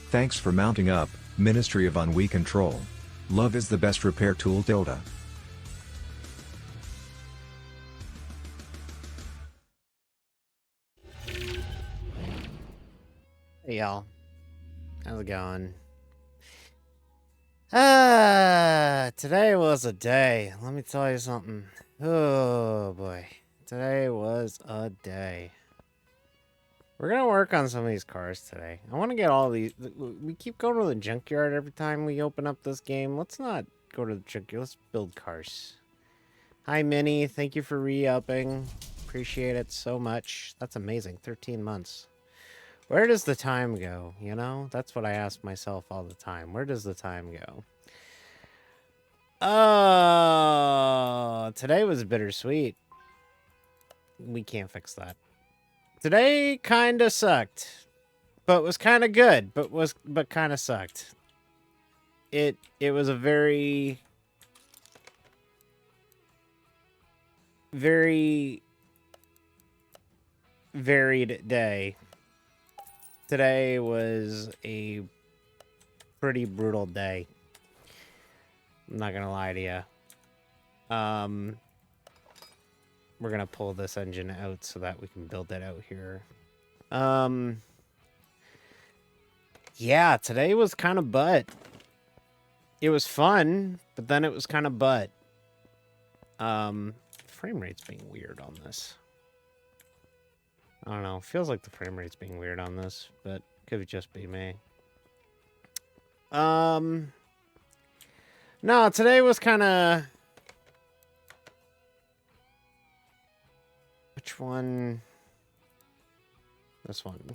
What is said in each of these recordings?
Thanks for mounting up, Ministry of Ennui Control. Love is the best repair tool tilde. Hey y'all, how's it going? Today was a day. Let me tell you something. Oh boy, today was a day. We're gonna work on some of these cars today. I want to get all these. We keep going to the junkyard every time we open up this game. Let's not go to the junkyard. Let's build cars. Hi Minnie, thank you for re-upping. Appreciate it so much. That's amazing. 13 months. Where does the time go? You know, that's what I ask myself all the time. Where does the time go? Oh, today was bittersweet. We can't fix that. Today kind of sucked, but was kind of good, but kind of sucked. It was a very varied day. Today was a pretty brutal day. I'm not gonna lie to you. We're gonna pull this engine out so that we can build it out here. Yeah, today was kind of butt. It was fun, but then it was kind of butt. Frame rate's being weird on this. I don't know. Feels like the frame rate's being weird on this, but could just be me. No, today was kind of... Which one? This one.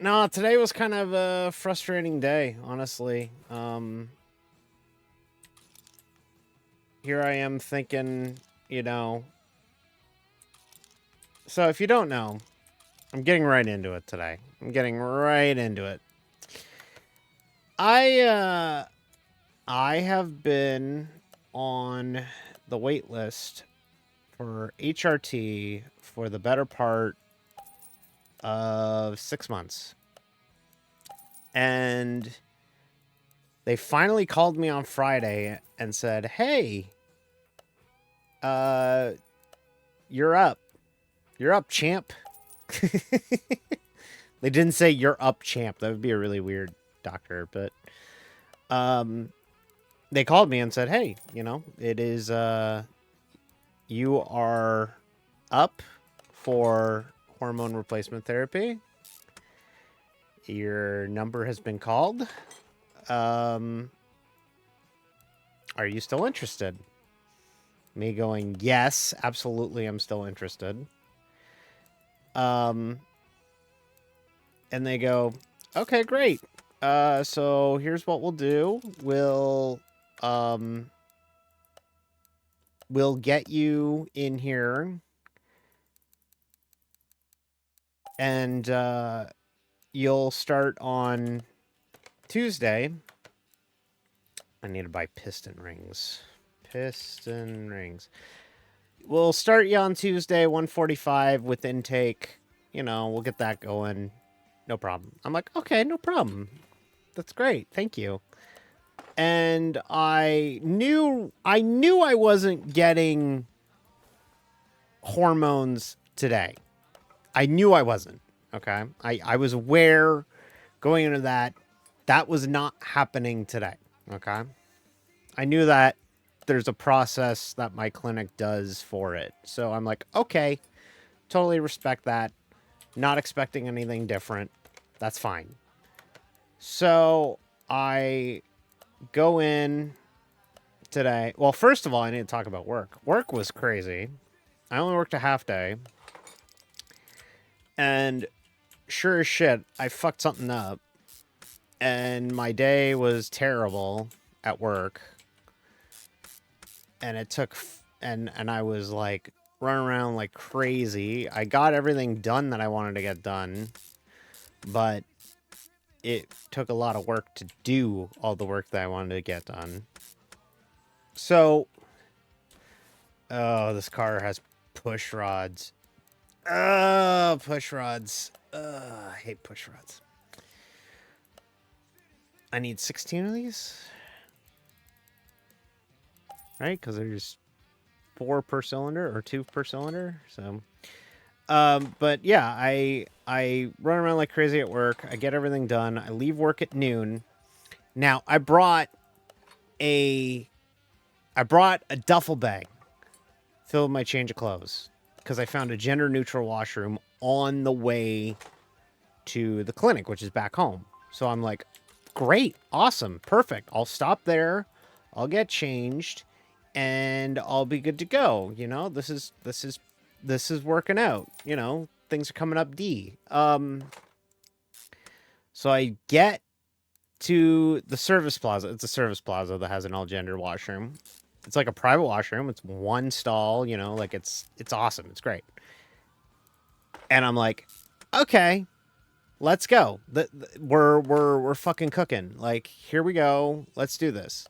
No, today was kind of a frustrating day, honestly. Here I am thinking, you know... So if you don't know, I'm getting right into it today. I'm getting right into it. I have been on the wait list for HRT for the better part of 6 months. And they finally called me on Friday and said, "Hey, you're up. You're up, champ." They didn't say "you're up, champ." That would be a really weird doctor, but they called me and said, "Hey, you know, it is you are up for hormone replacement therapy. Your number has been called. Are you still interested?" Me going, "Yes, absolutely, I'm still interested." And they go, "Okay, great. So here's what we'll do. We'll get you in here, and you'll start on Tuesday." I need to buy piston rings. Piston rings. "We'll start you on Tuesday, 1:45 with intake. You know, we'll get that going. No problem." I'm like, "Okay, no problem. That's great. Thank you." And I knew I wasn't getting hormones today. I knew I wasn't. Okay. I was aware going into that was not happening today. Okay. I knew that there's a process that my clinic does for it. So I'm like, okay, totally respect that. Not expecting anything different. That's fine. So I go in today. Well, first of all, I need to talk about work. Work was crazy. I only worked a half day. And sure as shit, I fucked something up. And my day was terrible at work. And it took... And I was like running around like crazy. I got everything done that I wanted to get done. But it took a lot of work to do all the work that I wanted to get done. So, oh, this car has push rods. Oh, push rods. I hate push rods. I need 16 of these, right? Because there's 4 per cylinder or 2 per cylinder. So, but yeah, I run around like crazy at work. I get everything done. I leave work at noon. Now a I brought a duffel bag filled with my change of clothes because I found a gender neutral washroom on the way to the clinic, which is back home. So I'm like, great, awesome, perfect. I'll stop there, I'll get changed, and I'll be good to go. You know, this is working out. You know, things are coming up D. So I get to the service plaza. It's a service plaza that has an all gender washroom. It's like a private washroom. It's one stall, you know, like it's awesome. It's great. And I'm like, okay, let's go. We're fucking cooking. Like, here we go. Let's do this.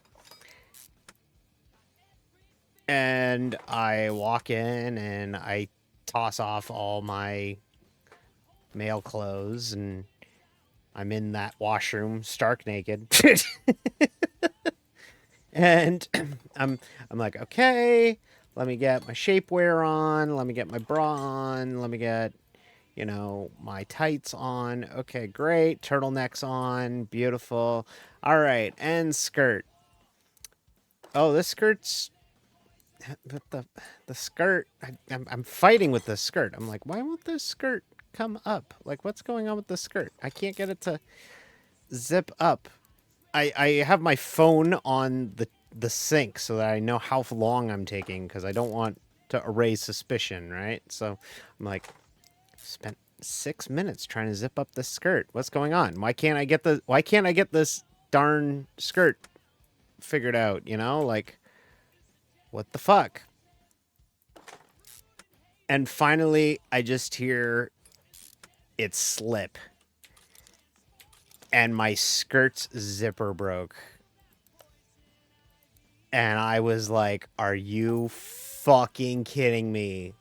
And I walk in and I toss off all my male clothes and I'm in that washroom stark naked. And I'm like, okay, let me get my shapewear on, let me get my bra on, let me get, you know, my tights on. Okay, great. Turtlenecks on. Beautiful. All right, and skirt. Oh, this skirt's but the skirt. I'm fighting with the skirt. I'm like, why won't this skirt come up? Like, what's going on with the skirt? I can't get it to zip up. I have my phone on the sink so that I know how long I'm taking because I don't want to erase suspicion, right? So I'm like, spent 6 minutes trying to zip up the skirt. What's going on? Why can't I get this darn skirt figured out, you know? Like, what the fuck? And finally I just hear it slip and my skirt's zipper broke. And I was like, are you fucking kidding me?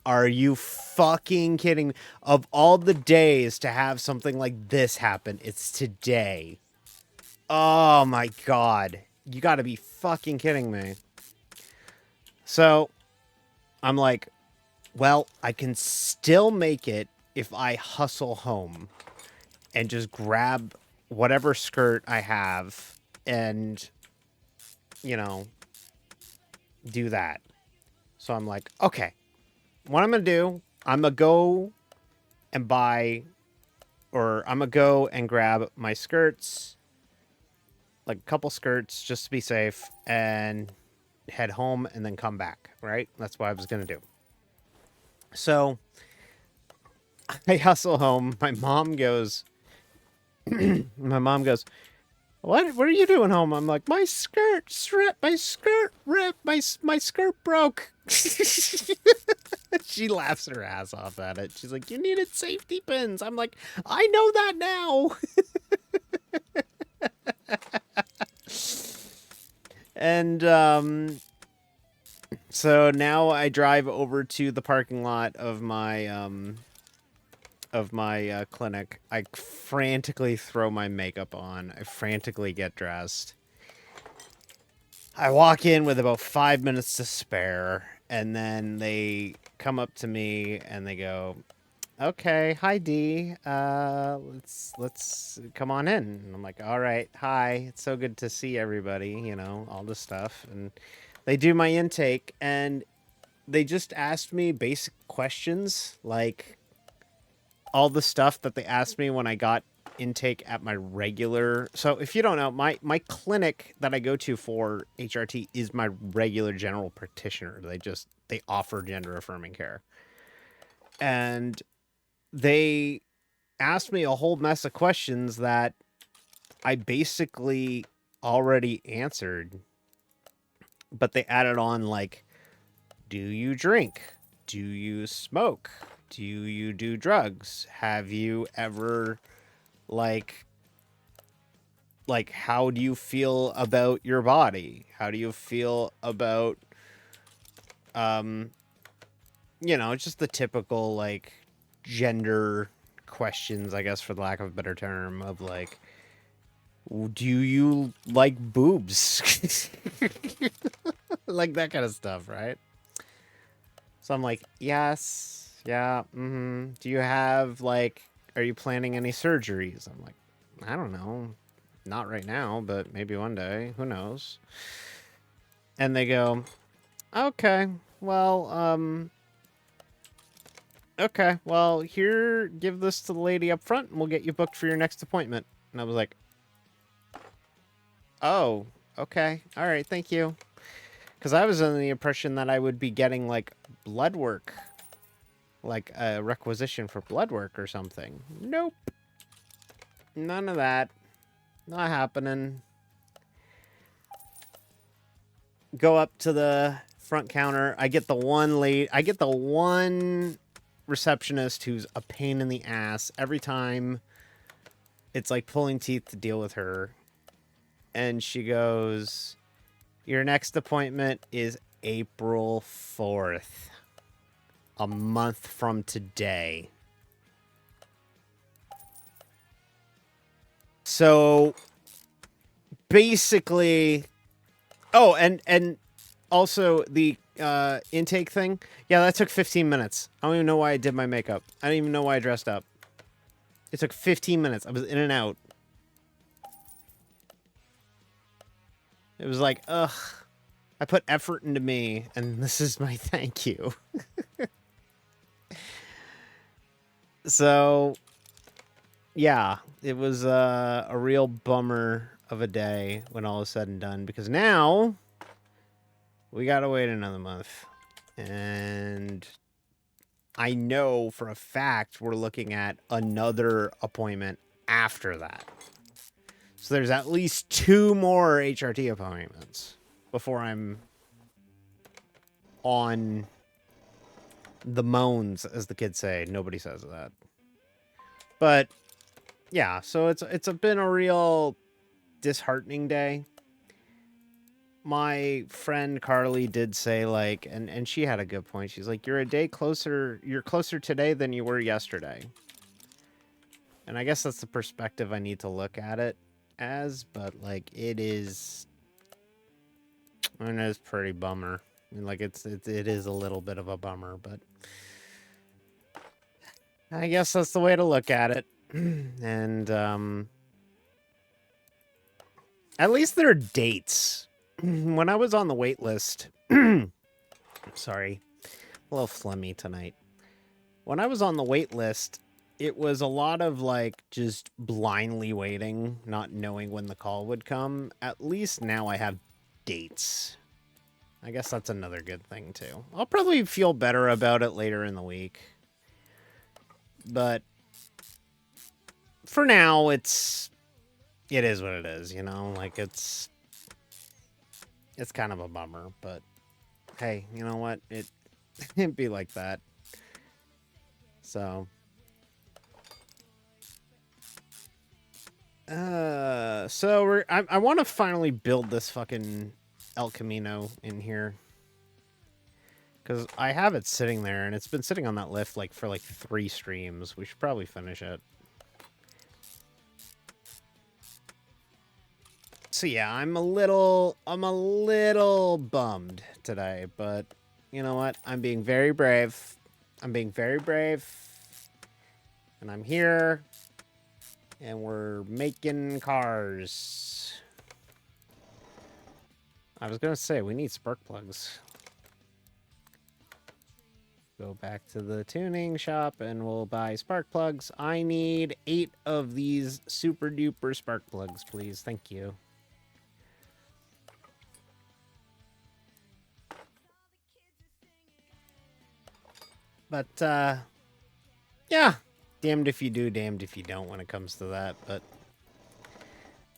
Are you fucking kidding me? Of all the days to have something like this happen, it's today. Oh my god. You gotta be fucking kidding me. So, I'm like, well, I can still make it if I hustle home and just grab whatever skirt I have and, you know, do that. So I'm like, okay, what I'm going to do, I'm going to go and buy, or I'm going to go and grab my skirts, like a couple skirts just to be safe, and head home and then come back, right? That's what I was going to do. So I hustle home. My mom goes, what are you doing home? I'm like, my skirt ripped, my skirt broke. She laughs her ass off at it. She's like, you needed safety pins. I'm like, I know that now. And so now I drive over to the parking lot of my clinic. I frantically throw my makeup on. I frantically get dressed. I walk in with about 5 minutes to spare, and then they come up to me and they go, "Okay, hi D. Let's come on in." And I'm like, "All right, hi. It's so good to see everybody. You know, all this stuff." And they do my intake, and they just asked me basic questions like all the stuff that they asked me when I got intake at my regular. So if you don't know, my clinic that I go to for HRT is my regular general practitioner. They offer gender affirming care. And they asked me a whole mess of questions that I basically already answered, but they added on like, do you drink? Do you smoke? Do you do drugs? Have you ever like how do you feel about your body? How do you feel about um you know, just the typical like gender questions, I guess, for the lack of a better term, of like, Do you like boobs? Like that kind of stuff, right? So I'm like, yes, yeah, mm-hmm. Do you have, like, are you planning any surgeries? I'm like, I don't know. Not right now, but maybe one day. Who knows? And they go, okay, well, okay, well, here, give this to the lady up front and we'll get you booked for your next appointment. And I was like, oh, okay, all right, thank you. Because I was under the impression that I would be getting, like, blood work, like a requisition for blood work or something. Nope. None of that. Not happening. Go up to the front counter. I get the one receptionist who's a pain in the ass every time. It's like pulling teeth to deal with her. And she goes, "Your next appointment is April 4th. A month from today." So basically, oh, and also the intake thing. Yeah, that took 15 minutes. I don't even know why I did my makeup. I don't even know why I dressed up. It took 15 minutes. I was in and out. It was like, ugh. I put effort into me, and this is my thank you. So, yeah, it was a real bummer of a day when all is said and done, because now we gotta wait another month. And I know for a fact we're looking at another appointment after that. So there's at least 2 more HRT appointments before I'm on the moans, as the kids say. Nobody says that. But yeah, so it's been a real disheartening day. My friend Carly did say, like, and she had a good point. She's like, you're closer today than you were yesterday. And I guess that's the perspective I need to look at it as, but like it is pretty bummer. I mean, like it is a little bit of a bummer, but I guess that's the way to look at it. And at least there are dates. When I was on the wait list, sorry, a little phlegmy tonight. When I was on the wait list, it was a lot of like just blindly waiting, not knowing when the call would come. At least now I have dates. I guess that's another good thing too. I'll probably feel better about it later in the week. But for now, it is what it is, you know? Like it's kind of a bummer, but hey, you know what? It'd be like that. So I want to finally build this fucking El Camino in here. Because I have it sitting there, and it's been sitting on that lift like for like 3 streams. We should probably finish it. So yeah, I'm a little bummed today, but you know what? I'm being very brave. I'm being very brave. And I'm here. And we're making cars. I was gonna say, we need spark plugs. Go back to the tuning shop and we'll buy spark plugs. I need 8 of these super duper spark plugs, please. Thank you. But, yeah. Damned if you do, damned if you don't when it comes to that. But,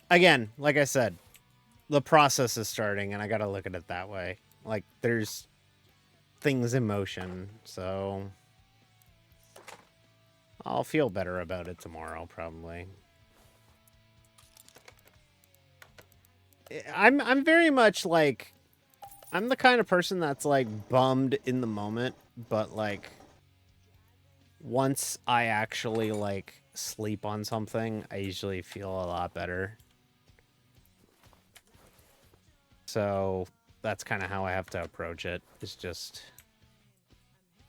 again, like I said, the process is starting and I gotta look at it that way. Like, there's things in motion, so I'll feel better about it tomorrow, probably. I'm very much like, I'm the kind of person that's like bummed in the moment, but like once I actually like sleep on something, I usually feel a lot better. So that's kind of how I have to approach it. It's just,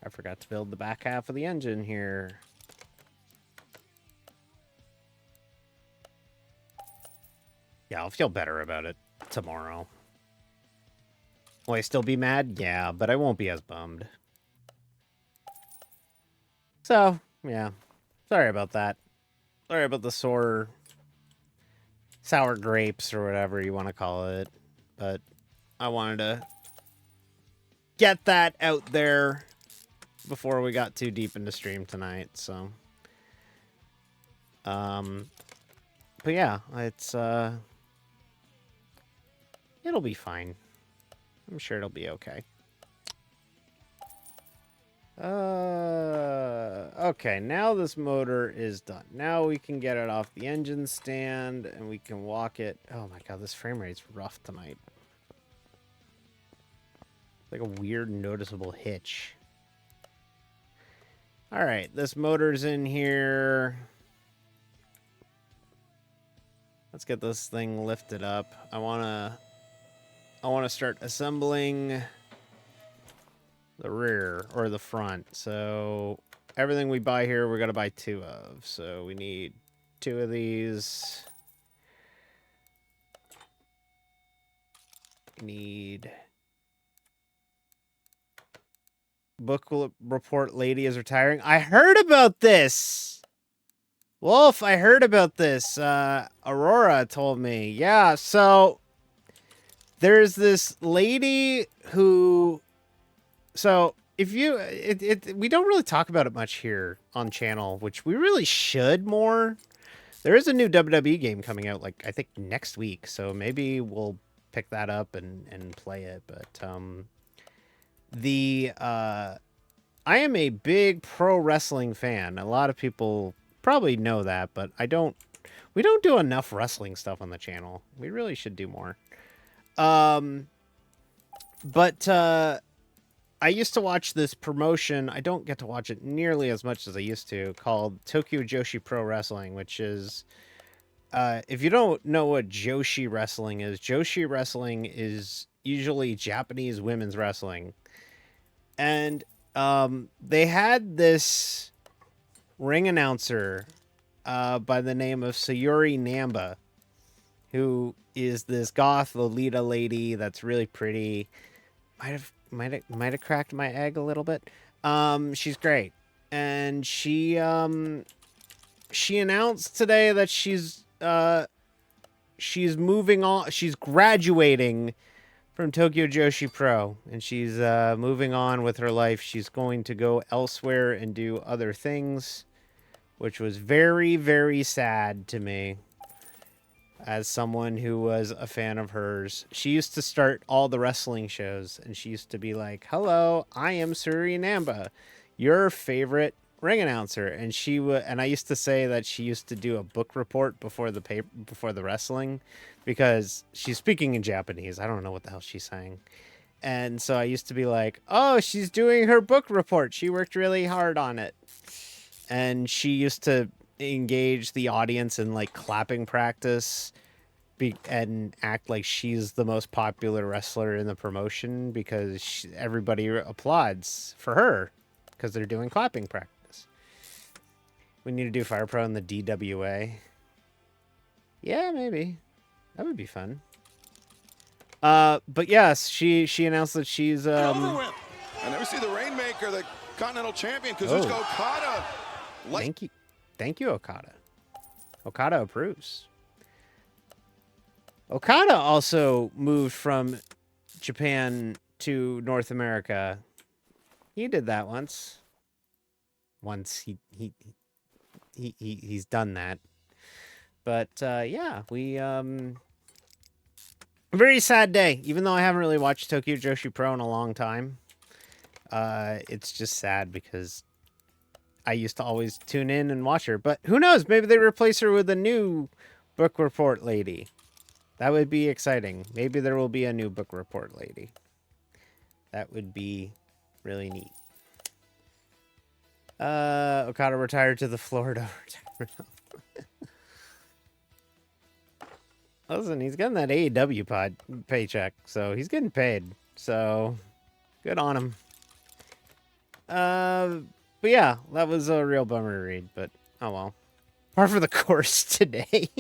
I forgot to build the back half of the engine here. Yeah, I'll feel better about it tomorrow. Will I still be mad? Yeah, but I won't be as bummed. So, yeah. Sorry about that. Sorry about the sour grapes or whatever you want to call it. But I wanted to get that out there before we got too deep into stream tonight, so. But yeah, it's, it'll be fine. I'm sure it'll be okay. Okay, now this motor is done. Now we can get it off the engine stand and we can walk it. Oh my god, this frame rate's rough tonight. Like a weird noticeable hitch. All right, this motor's in here. Let's get this thing lifted up. I want to start assembling the rear or the front. So everything we buy here, we're going to buy 2 of. So we need 2 of these. We need book report lady is retiring. I heard about this. Wolf, I heard about this. Aurora told me. Yeah, so there's this lady who... So if you... we don't really talk about it much here on channel, which we really should more. There is a new WWE game coming out, like, I think next week, so maybe we'll pick that up and play it. But I am a big pro wrestling fan. A lot of people probably know that, but we don't do enough wrestling stuff on the channel. We really should do more. But I used to watch this promotion. I don't get to watch it nearly as much as I used to, called Tokyo Joshi Pro Wrestling, which is, if you don't know what Joshi wrestling is usually Japanese women's wrestling. And they had this ring announcer by the name of Sayuri Namba, who is this goth Lolita lady that's really pretty. Might have cracked my egg a little bit. She's great, and she announced today that she's moving on. She's graduating from Tokyo Joshi Pro, and she's moving on with her life. She's going to go elsewhere and do other things, which was very, very sad to me as someone who was a fan of hers. She used to start all the wrestling shows, and she used to be like, "Hello, I am Suri Namba, your favorite ring announcer." And and I used to say that she used to do a book report before the wrestling, because she's speaking in Japanese. I don't know what the hell she's saying. And so I used to be like, "Oh, she's doing her book report. She worked really hard on it." And she used to engage the audience in like clapping practice and act like she's the most popular wrestler in the promotion because everybody applauds for her because they're doing clapping practice. We need to do Fire Pro in the DWA. Yeah, maybe. That would be fun. But yes, she announced that she's I never see the Rainmaker, the Continental Champion, Kazuchika Okada. Thank you, Okada. Okada approves. Okada also moved from Japan to North America. He did that once. He's done that. But yeah, we very sad day. Even though I haven't really watched Tokyo Joshi Pro in a long time, it's just sad because I used to always tune in and watch her. But who knows? Maybe they replace her with a new book report lady. That would be exciting. Maybe there will be a new book report lady. That would be really neat. Okada retired to the Florida retirement. Listen, he's getting that AEW paycheck, so he's getting paid. So good on him. But yeah, that was a real bummer to read, but oh well. Par for the course today.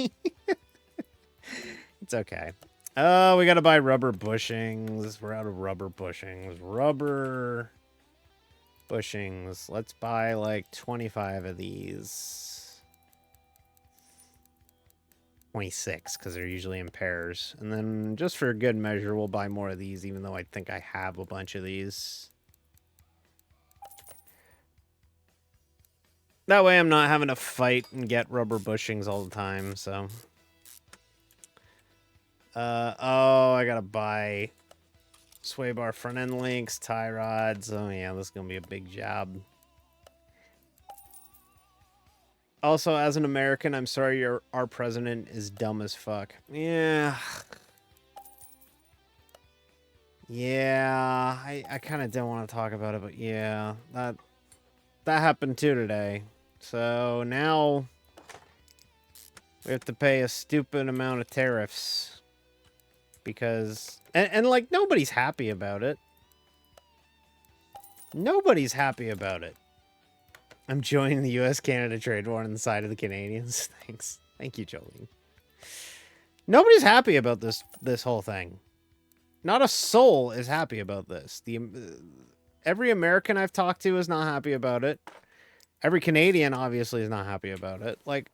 It's okay. Oh, we gotta buy rubber bushings. We're out of rubber bushings. Rubber bushings. Let's buy like 25 of these. 26, because they're usually in pairs. And then just for good measure, we'll buy more of these, even though I think I have a bunch of these. That way I'm not having to fight and get rubber bushings all the time, so. Oh, I gotta buy sway bar front end links, tie rods. Oh yeah, this is gonna be a big job. Also, as an American, I'm sorry our president is dumb as fuck. Yeah. Yeah, I kind of don't want to talk about it, but yeah, that happened too today. So now we have to pay a stupid amount of tariffs because and like nobody's happy about it. Nobody's happy about it. I'm joining the US-Canada trade war on the side of the Canadians. Thanks. Thank you, Jolene. Nobody's happy about this whole thing. Not a soul is happy about this. Every American I've talked to is not happy about it. Every Canadian obviously is not happy about it. Like,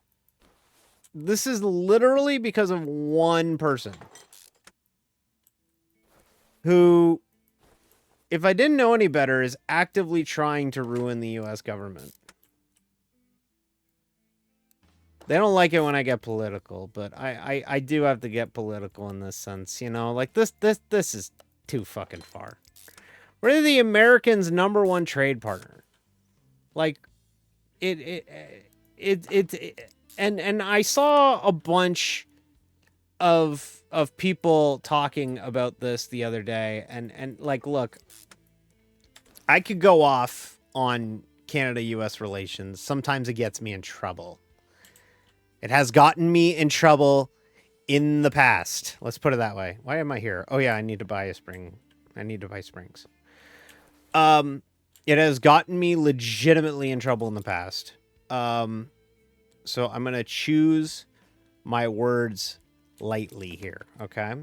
this is literally because of one person who, if I didn't know any better, is actively trying to ruin the US government. They don't like it when I get political, but I do have to get political in this sense, you know? Like, this is too fucking far. We're the Americans' #1 trade partner. Like, and I saw a bunch of people talking about this the other day, and like, look, I could go off on Canada-US relations. Sometimes it gets me in trouble. It has gotten me in trouble in the past. Let's put it that way. Why am I here? Oh yeah, I need to buy a spring. I need to buy springs. It has gotten me legitimately in trouble in the past. So I'm going to choose my words lightly here, okay?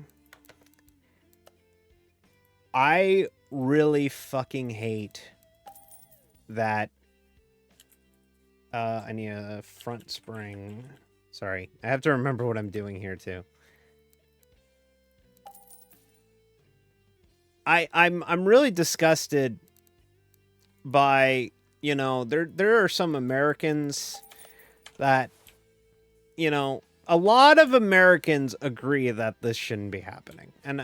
I really fucking hate that I need a front spring. Sorry, I have to remember what I'm doing here too. I'm really disgusted by, you know, there are some Americans that, you know, a lot of Americans agree that this shouldn't be happening. And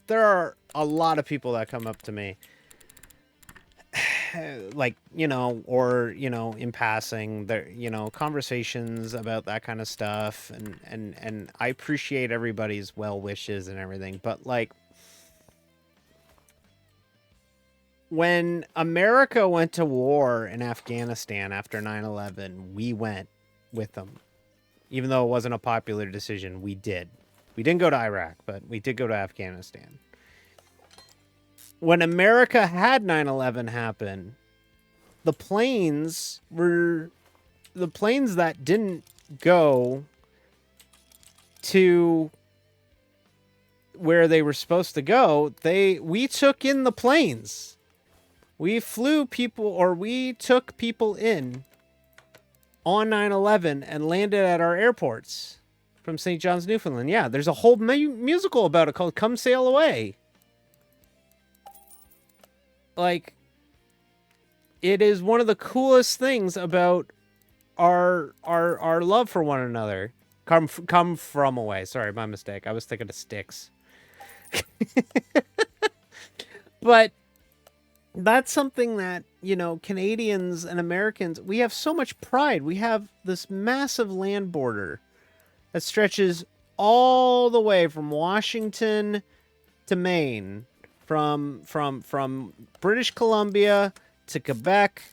there are a lot of people that come up to me like, you know, or, you know, in passing, there, you know, conversations about that kind of stuff, and I appreciate everybody's well wishes and everything, but like, when America went to war in Afghanistan after 9/11, we went with them. Even though it wasn't a popular decision, we did. We didn't go to Iraq, but we did go to Afghanistan. When America had 9/11 happen, the planes that didn't go to where they were supposed to go, we took in the planes. We flew people, or we took people in on 9/11 and landed at our airports from St. John's, Newfoundland. Yeah, there's a whole musical about it called Come Sail Away. Like, it is one of the coolest things about our love for one another. Come from away. Sorry, my mistake. I was thinking of sticks. But that's something that, you know, Canadians and Americans, we have so much pride. We have this massive land border that stretches all the way from Washington to Maine, from British Columbia to Quebec,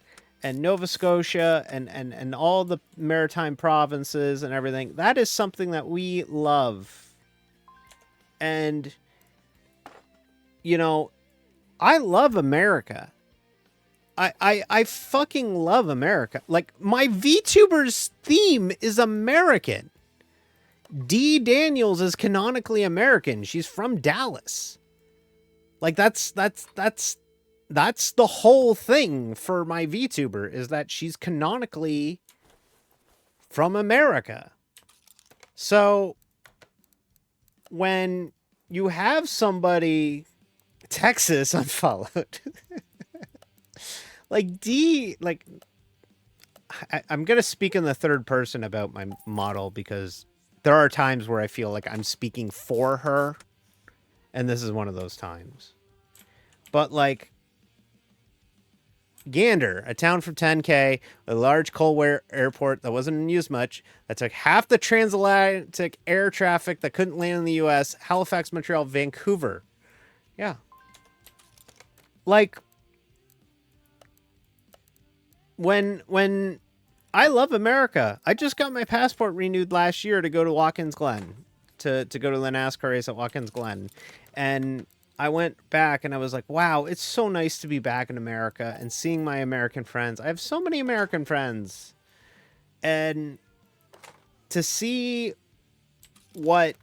and Nova Scotia and all the maritime provinces and everything. That is something that we love. And, you know, I love America. I fucking love America. Like, my VTuber's theme is American. Dee Daniels is canonically American. She's from Dallas. Like, that's the whole thing for my VTuber, is that she's canonically from America. So when you have somebody, Texas unfollowed, like D, like I'm going to speak in the third person about my model, because there are times where I feel like I'm speaking for her, and this is one of those times. But like, Gander, a town from 10K, a large coal airport that wasn't used much, that took half the transatlantic air traffic that couldn't land in the US, Halifax, Montreal, Vancouver. Yeah. Like, when I love America. I just got my passport renewed last year to go to Watkins Glen, to go to the NASCAR race at Watkins Glen. And I went back and I was like, wow, it's so nice to be back in America and seeing my American friends. I have so many American friends. And to see what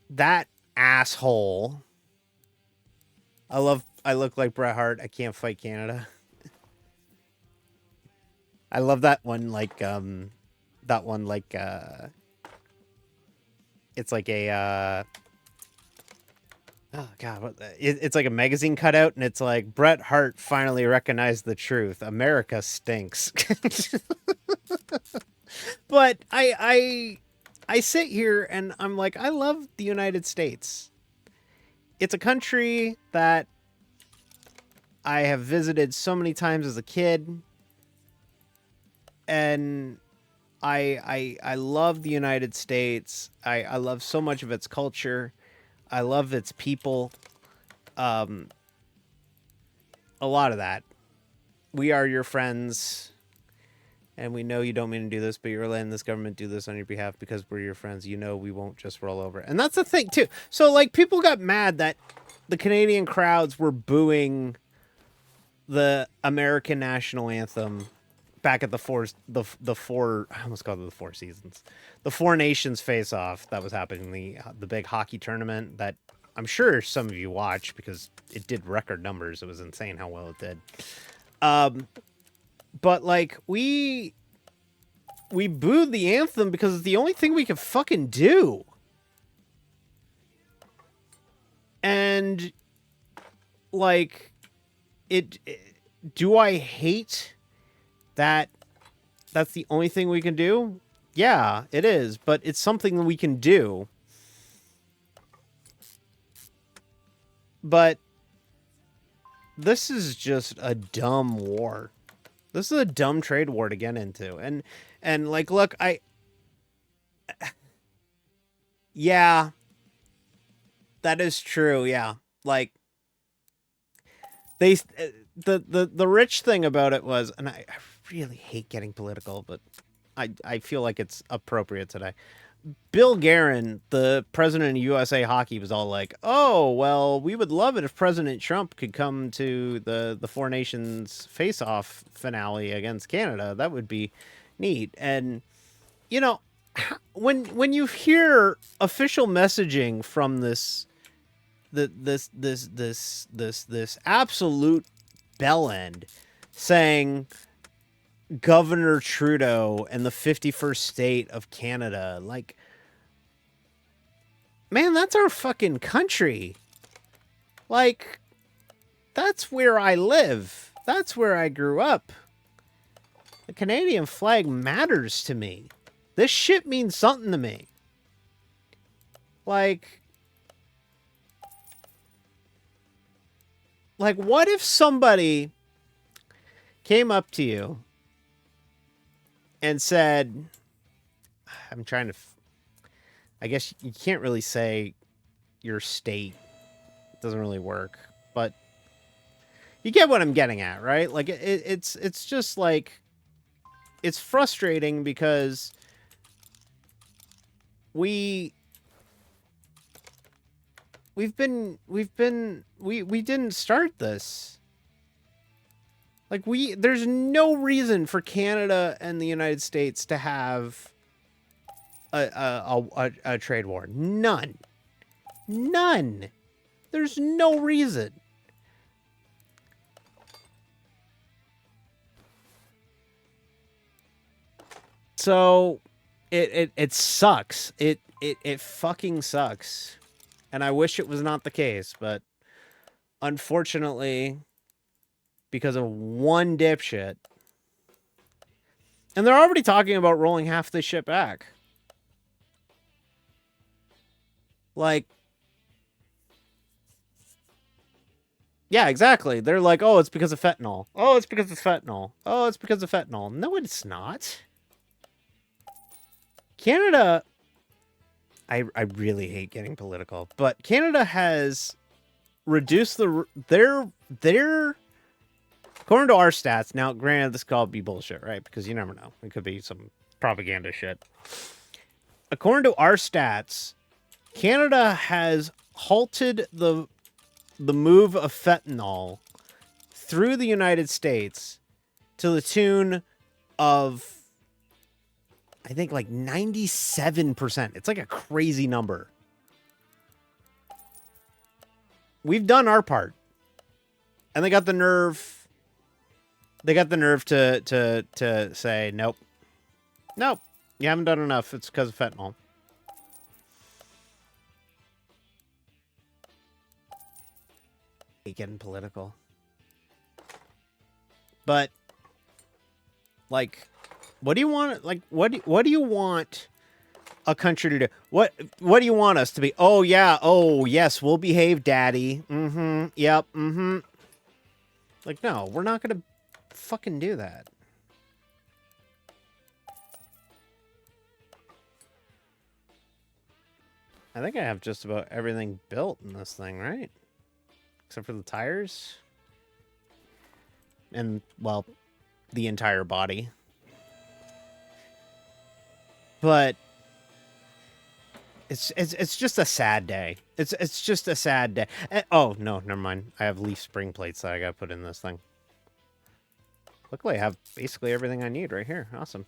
that asshole... I look like Bret Hart. I can't fight Canada. I love that one, like, it's like a, oh God, it's like a magazine cutout, and it's like, Bret Hart finally recognized the truth. America stinks. But I sit here and I'm like, I love the United States. It's a country that I have visited so many times as a kid. And I love the United States. I love so much of its culture. I love its people. A lot of that. We are your friends. And we know you don't mean to do this, but you're letting this government do this on your behalf because we're your friends. You know we won't just roll over. And that's the thing, too. So, like, people got mad that the Canadian crowds were booing the American national anthem back at the four, I almost called it the Four Seasons, the Four Nations face-off that was happening, the big hockey tournament that I'm sure some of you watched because it did record numbers. It was insane how well it did. But like, we booed the anthem because it's the only thing we could fucking do. And like, do I hate that that's the only thing we can do? Yeah, it is, but it's something that we can do. But this is just a dumb war. This is a dumb trade war to get into. And like, look, yeah, that is true. Yeah. Like, the rich thing about it was, and I really hate getting political, but I feel like it's appropriate today. Bill Guerin, the president of USA Hockey, was all like, oh, well, we would love it if President Trump could come to the Four Nations face-off finale against Canada. That would be neat. And, you know, when you hear official messaging from this absolute bellend saying Governor Trudeau and the 51st state of Canada, like, man, that's our fucking country. Like, that's where I live. That's where I grew up. The Canadian flag matters to me. This shit means something to me. Like, what if somebody came up to you and said, I'm trying to, I guess you can't really say your state. It doesn't really work. But, You get what I'm getting at, right? Like it's just like it's frustrating because we didn't start this. Like there's no reason for Canada and the United States to have a trade war. None. None. There's no reason. So it sucks. It fucking sucks. And I wish it was not the case, but unfortunately, because of one dipshit. And they're already talking about rolling half the shit back. Like, yeah, exactly. They're like, oh, it's because of fentanyl. Oh, it's because of fentanyl. Oh, it's because of fentanyl. No, it's not. Canada, I really hate getting political, but Canada has reduced their according to our stats. Now, granted, this could all be bullshit, right? Because you never know. It could be some propaganda shit. According to our stats, Canada has halted the move of fentanyl through the United States to the tune of, I think, like 97%. It's like a crazy number. We've done our part. And they got the nerve. They got the nerve to say, nope. Nope. You haven't done enough. It's because of fentanyl. Getting political. But, like, what do you want? Like, what do you want a country to do? What do you want us to be? Oh, yeah. Oh, yes. We'll behave, daddy. Mm-hmm. Yep. Mm-hmm. Like, no, we're not going to fucking do that. I think I have just about everything built in this thing, right? Except for the tires. And, well, the entire body. But it's just a sad day. It's just a sad day. Oh, no, never mind. I have leaf spring plates that I gotta put in this thing. Luckily, I have basically everything I need right here. Awesome.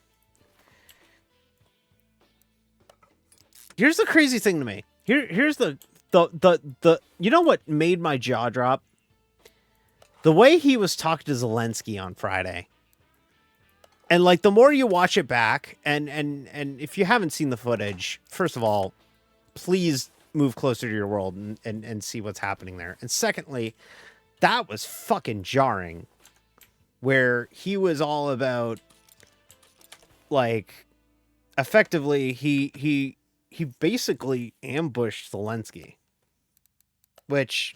Here's the crazy thing to me. Here's the you know what made my jaw drop? The way he was talking to Zelensky on Friday. And, like, the more you watch it back, and if you haven't seen the footage, first of all, please move closer to your world and see what's happening there. And secondly, that was fucking jarring. Where he was all about, like, effectively, he basically ambushed Zelensky. Which,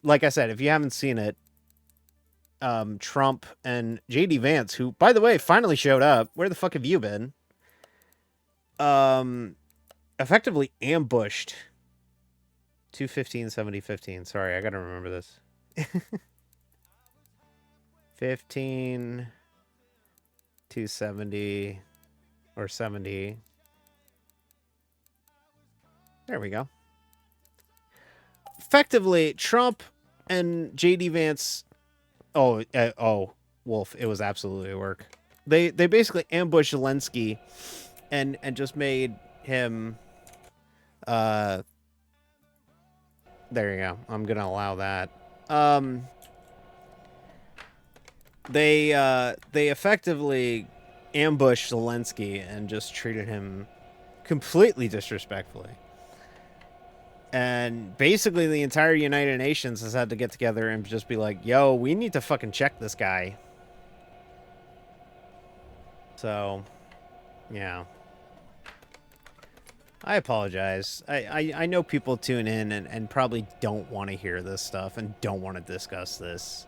like I said, if you haven't seen it, Trump and JD Vance, who, by the way, finally showed up. Where the fuck have you been? Effectively ambushed 215 70 15. Sorry, I gotta remember this. 15 270 or 70. There we go. Effectively, Trump and JD Vance. Oh, Wolf, it was absolutely work. They basically ambushed Zelensky and just made him there you go. I'm going to allow that. They effectively ambushed Zelensky and just treated him completely disrespectfully. And basically the entire United Nations has had to get together and just be like, yo, we need to fucking check this guy. So, yeah. I apologize. I know people tune in and probably don't want to hear this stuff and don't want to discuss this.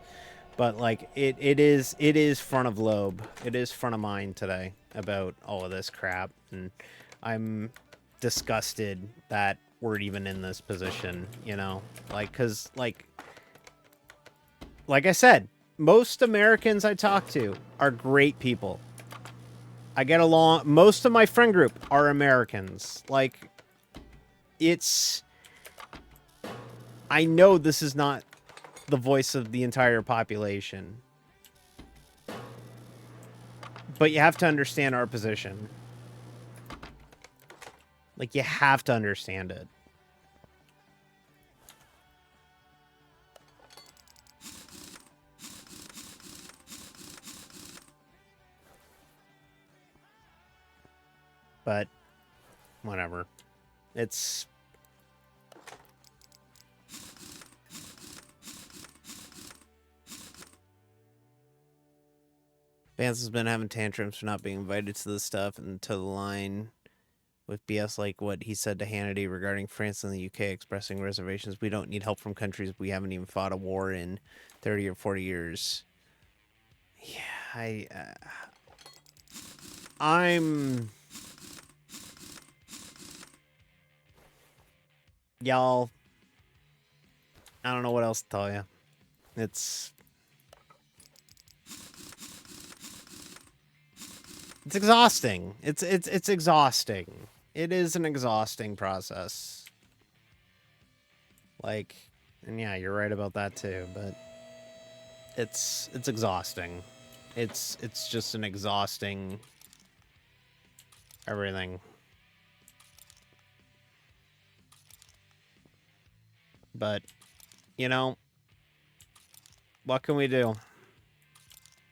But, like, it is front of lobe. It is front of mind today about all of this crap. And I'm disgusted that we're even in this position, you know? Like, because, like, like I said, most Americans I talk to are great people. I get along. Most of my friend group are Americans. Like, it's... I know this is not the voice of the entire population. But you have to understand our position. Like, you have to understand it. But, whatever. It's... Vance has been having tantrums for not being invited to this stuff and to the line with BS like what he said to Hannity regarding France and the UK expressing reservations. We don't need help from countries we haven't even fought a war in 30 or 40 years. Yeah, I'm... Y'all, I don't know what else to tell you. It's exhausting. It's exhausting. It is an exhausting process. Like, and yeah, you're right about that too, but it's exhausting. It's just an exhausting everything. But, you know, what can we do?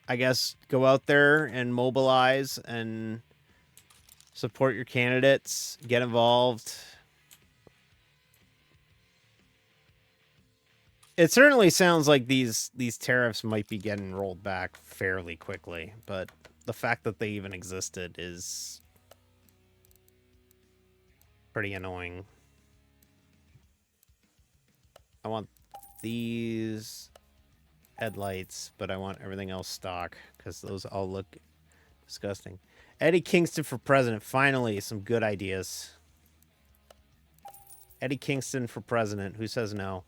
I guess go out there and mobilize and support your candidates, get involved. It certainly sounds like these tariffs might be getting rolled back fairly quickly, but the fact that they even existed is pretty annoying. I want these headlights, but I want everything else stock because those all look disgusting. Eddie Kingston for president. Finally, some good ideas. Eddie Kingston for president. Who says no?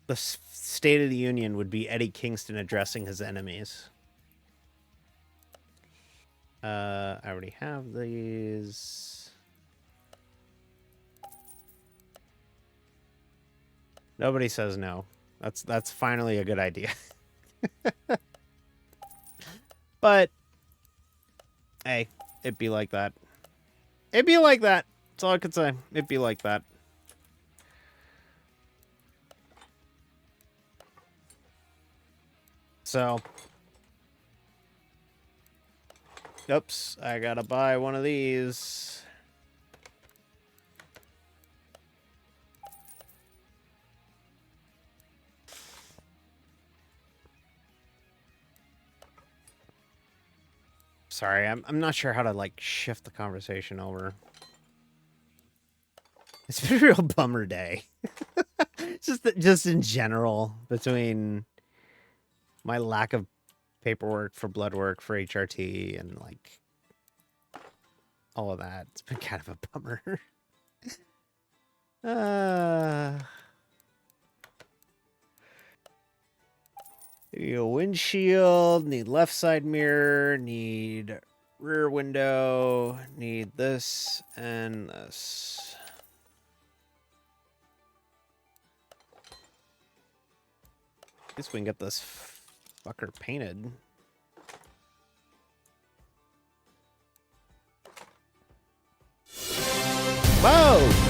The State of the Union would be Eddie Kingston addressing his enemies. I already have these. Nobody says no. That's finally a good idea. But hey, it'd be like that. It'd be like that. That's all I could say. It'd be like that. So, oops, I gotta buy one of these. Sorry, I'm not sure how to like shift the conversation over. It's been a real bummer day. just in general, between my lack of paperwork for blood work for HRT and like all of that. It's been kind of a bummer. Need a windshield, need left side mirror, need rear window, need this and this. Guess we can get this fucker painted. Whoa!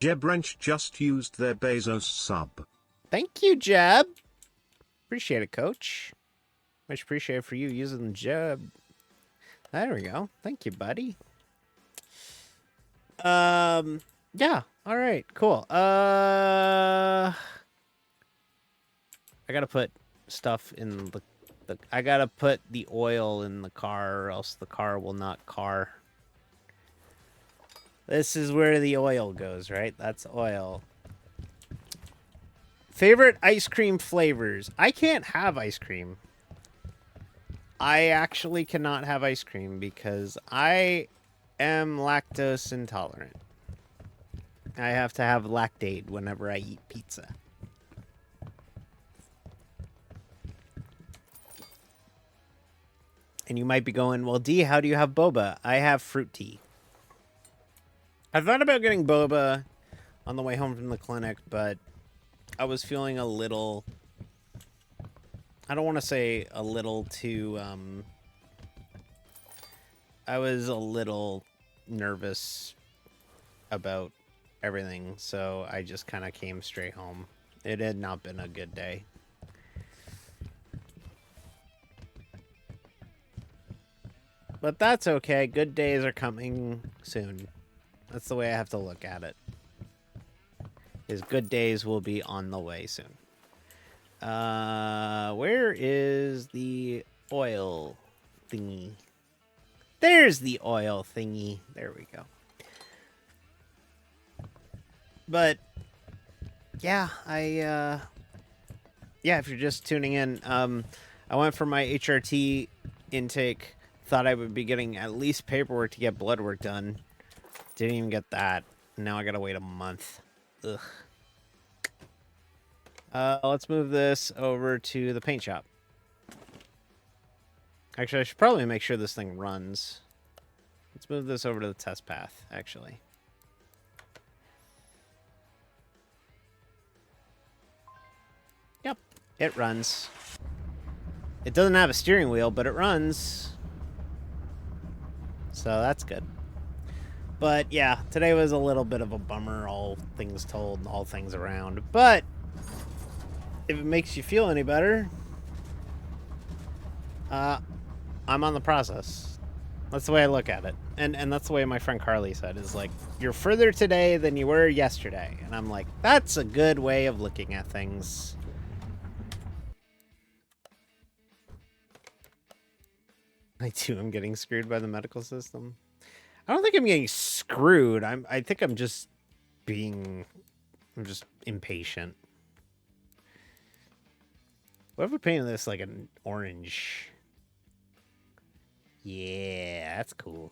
Jeb Wrench just used their Bezos sub. Thank you, Jeb. Appreciate it, Coach. Much appreciated for you using Jeb. There we go. Thank you, buddy. Yeah. All right. Cool. I gotta put stuff in the I gotta put the oil in the car, or else the car will not car. This is where the oil goes, right? That's oil. Favorite ice cream flavors? I can't have ice cream. I actually cannot have ice cream because I am lactose intolerant. I have to have lactate whenever I eat pizza. And you might be going, well, D, how do you have boba? I have fruit tea. I thought about getting boba on the way home from the clinic, but I was feeling a little... I don't want to say a little too... I was a little nervous about everything, so I just kind of came straight home. It had not been a good day. But that's okay. Good days are coming soon. That's the way I have to look at it. His good days will be on the way soon. Where is the oil thingy? There's the oil thingy. There we go. But yeah, yeah, if you're just tuning in, I went for my HRT intake. Thought I would be getting at least paperwork to get blood work done. Didn't even get that. Now I gotta wait a month. Ugh. Let's move this over to the paint shop. Actually, I should probably make sure this thing runs. Let's move this over to the test path, actually. Yep, it runs. It doesn't have a steering wheel, but it runs. So that's good. But yeah, today was a little bit of a bummer, all things told, all things around. But if it makes you feel any better, I'm on the process. That's the way I look at it. And that's the way my friend Carly said, is like, you're further today than you were yesterday. And I'm like, that's a good way of looking at things. I too am getting screwed by the medical system. I don't think I'm getting screwed. I think I'm just impatient. What if we painted this like an orange? Yeah, that's cool.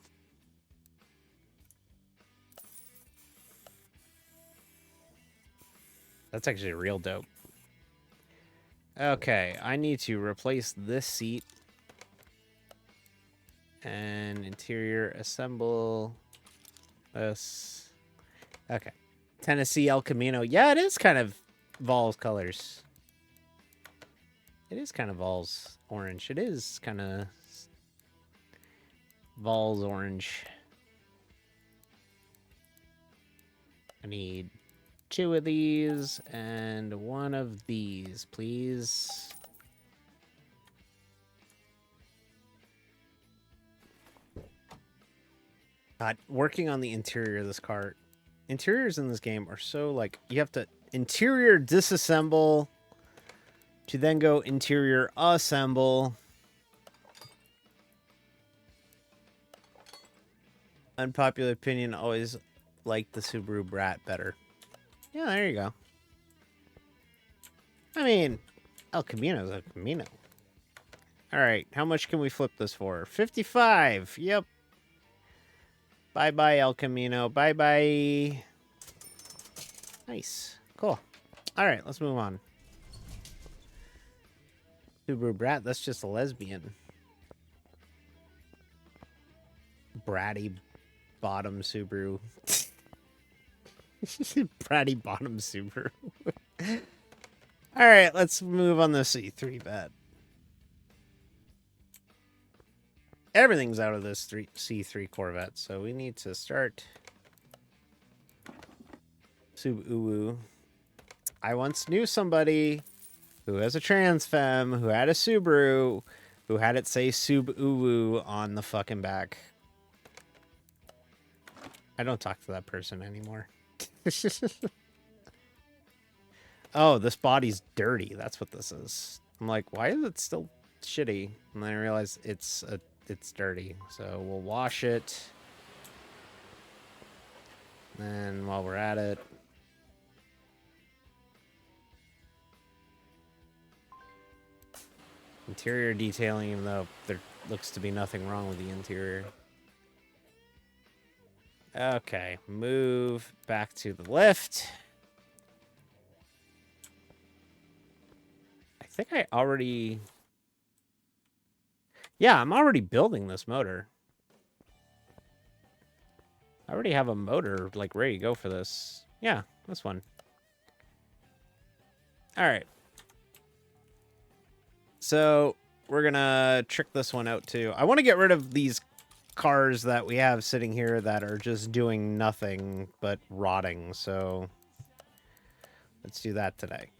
That's actually real dope. Okay, I need to replace this seat. And interior assemble this. Okay. Tennessee El Camino. Yeah, it is kind of Vols colors. It is kind of Vols orange. It is kind of Vols orange. I need 2 of these and 1 of these, please. God, working on the interior of this car. Interiors in this game are so, like, you have to interior disassemble to then go interior assemble. Unpopular opinion, always liked the Subaru Brat better. Yeah, there you go. I mean, El Camino's El Camino. All right, how much can we flip this for? 55. Yep. Bye-bye, El Camino. Bye-bye. Nice. Cool. All right, let's move on. Subaru Brat, that's just a lesbian. Bratty bottom Subaru. Bratty bottom Subaru. All right, let's move on the C3 bed. Everything's out of this C3 Corvette, so we need to start. Subaru. I once knew somebody who has a trans femme who had a Subaru who had it say Subaru on the fucking back. I don't talk to that person anymore. Oh, this body's dirty. That's what this is. I'm like, why is it still shitty? And then I realize it's dirty. So we'll wash it. And while we're at it, Interior detailing, even though there looks to be nothing wrong with the interior. Okay, move back to the lift. I think I already... Yeah, I'm already building this motor. I already have a motor, like, ready to go for this. Yeah, this one. All right. So, we're gonna trick this one out, too. I want to get rid of these cars that we have sitting here that are just doing nothing but rotting, so let's do that today.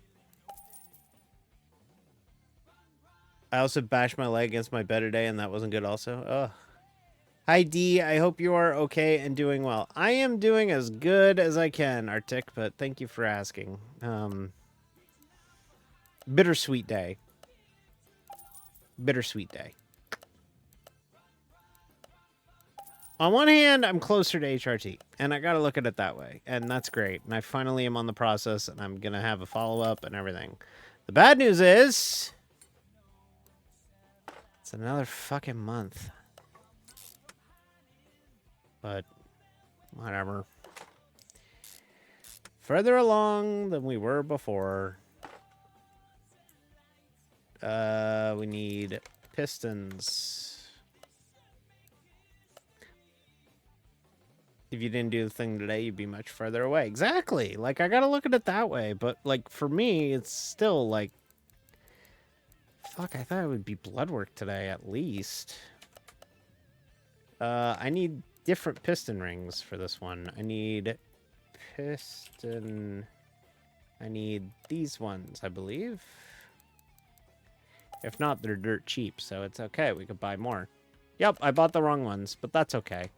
I also bashed my leg against my bed today, and that wasn't good also. Ugh. Hi, D. I hope you are okay and doing well. I am doing as good as I can, Arctic, but thank you for asking. Bittersweet day. Bittersweet day. On one hand, I'm closer to HRT, and I gotta look at it that way, and that's great. And I finally am on the process, and I'm gonna have a follow-up and everything. The bad news is... it's another fucking month. But, whatever. Further along than we were before. We need pistons. If you didn't do the thing today, you'd be much further away. Exactly. Like, I gotta look at it that way. But, like, for me, it's still, like... fuck, I thought it would be blood work today, at least. I need different piston rings for this one. I need piston... I need these ones, I believe. If not, they're dirt cheap, so it's okay. We could buy more. Yep, I bought the wrong ones, but that's okay.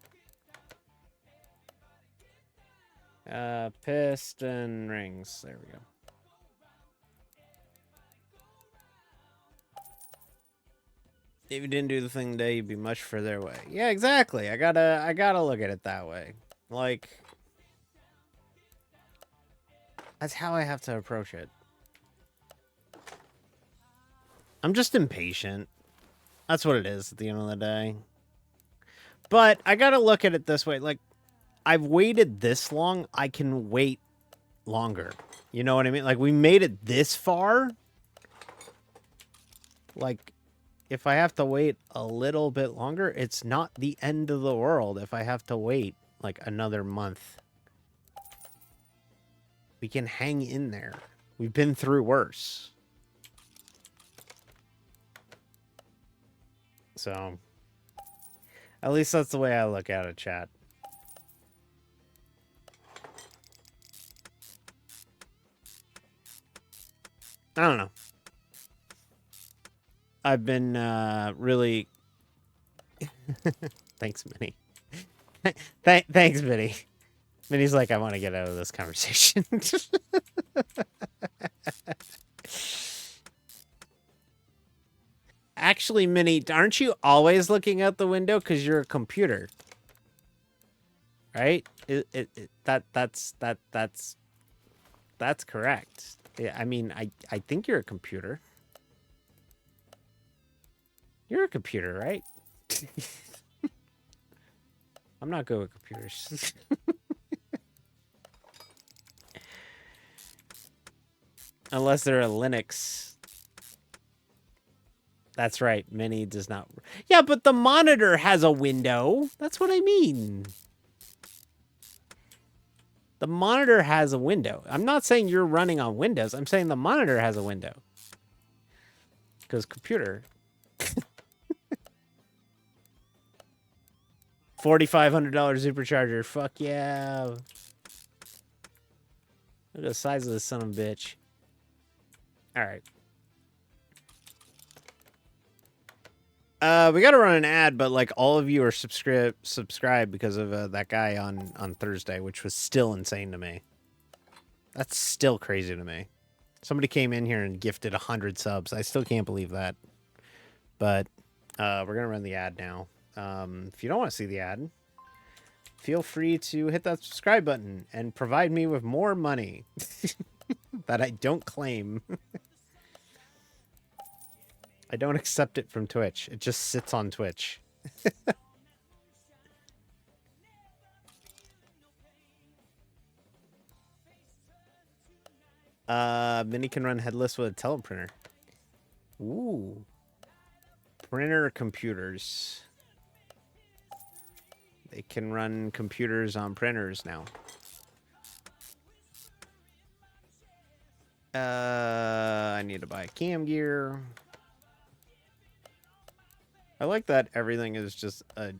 Piston rings. There we go. If you didn't do the thing today, you'd be much further away. Yeah, exactly. I gotta look at it that way. Like, that's how I have to approach it. I'm just impatient. That's what it is at the end of the day. But I gotta look at it this way. Like, I've waited this long, I can wait longer. You know what I mean? Like, we made it this far. Like, if I have to wait a little bit longer, it's not the end of the world if I have to wait, like, another month. We can hang in there. We've been through worse. So, at least that's the way I look at it, chat. I don't know. I've been really... Thanks, Minnie. Thanks, Minnie. Minnie's like, I want to get out of this conversation. Actually, Minnie, aren't you always looking out the window because you're a computer? Right? That's correct. Yeah, I mean, I think you're a computer. You're a computer, right? I'm not good with computers. Unless they're a Linux. That's right. Mini does not. Yeah, but the monitor has a window. That's what I mean. The monitor has a window. I'm not saying you're running on Windows. I'm saying the monitor has a window. Because computer. $4,500 supercharger. Fuck yeah. Look at the size of this son of a bitch. All right. We gotta run an ad, but like all of you are subscribed because of that guy on Thursday, which was still insane to me. That's still crazy to me. Somebody came in here and gifted 100 subs. I still can't believe that. But we're gonna run the ad now. If you don't want to see the ad, feel free to hit that subscribe button and provide me with more money that I don't claim. I don't accept it from Twitch. It just sits on Twitch. Mini can run headless with a teleprinter. Ooh. Printer computers. They can run computers on printers now. I need to buy cam gear. I like that everything is just a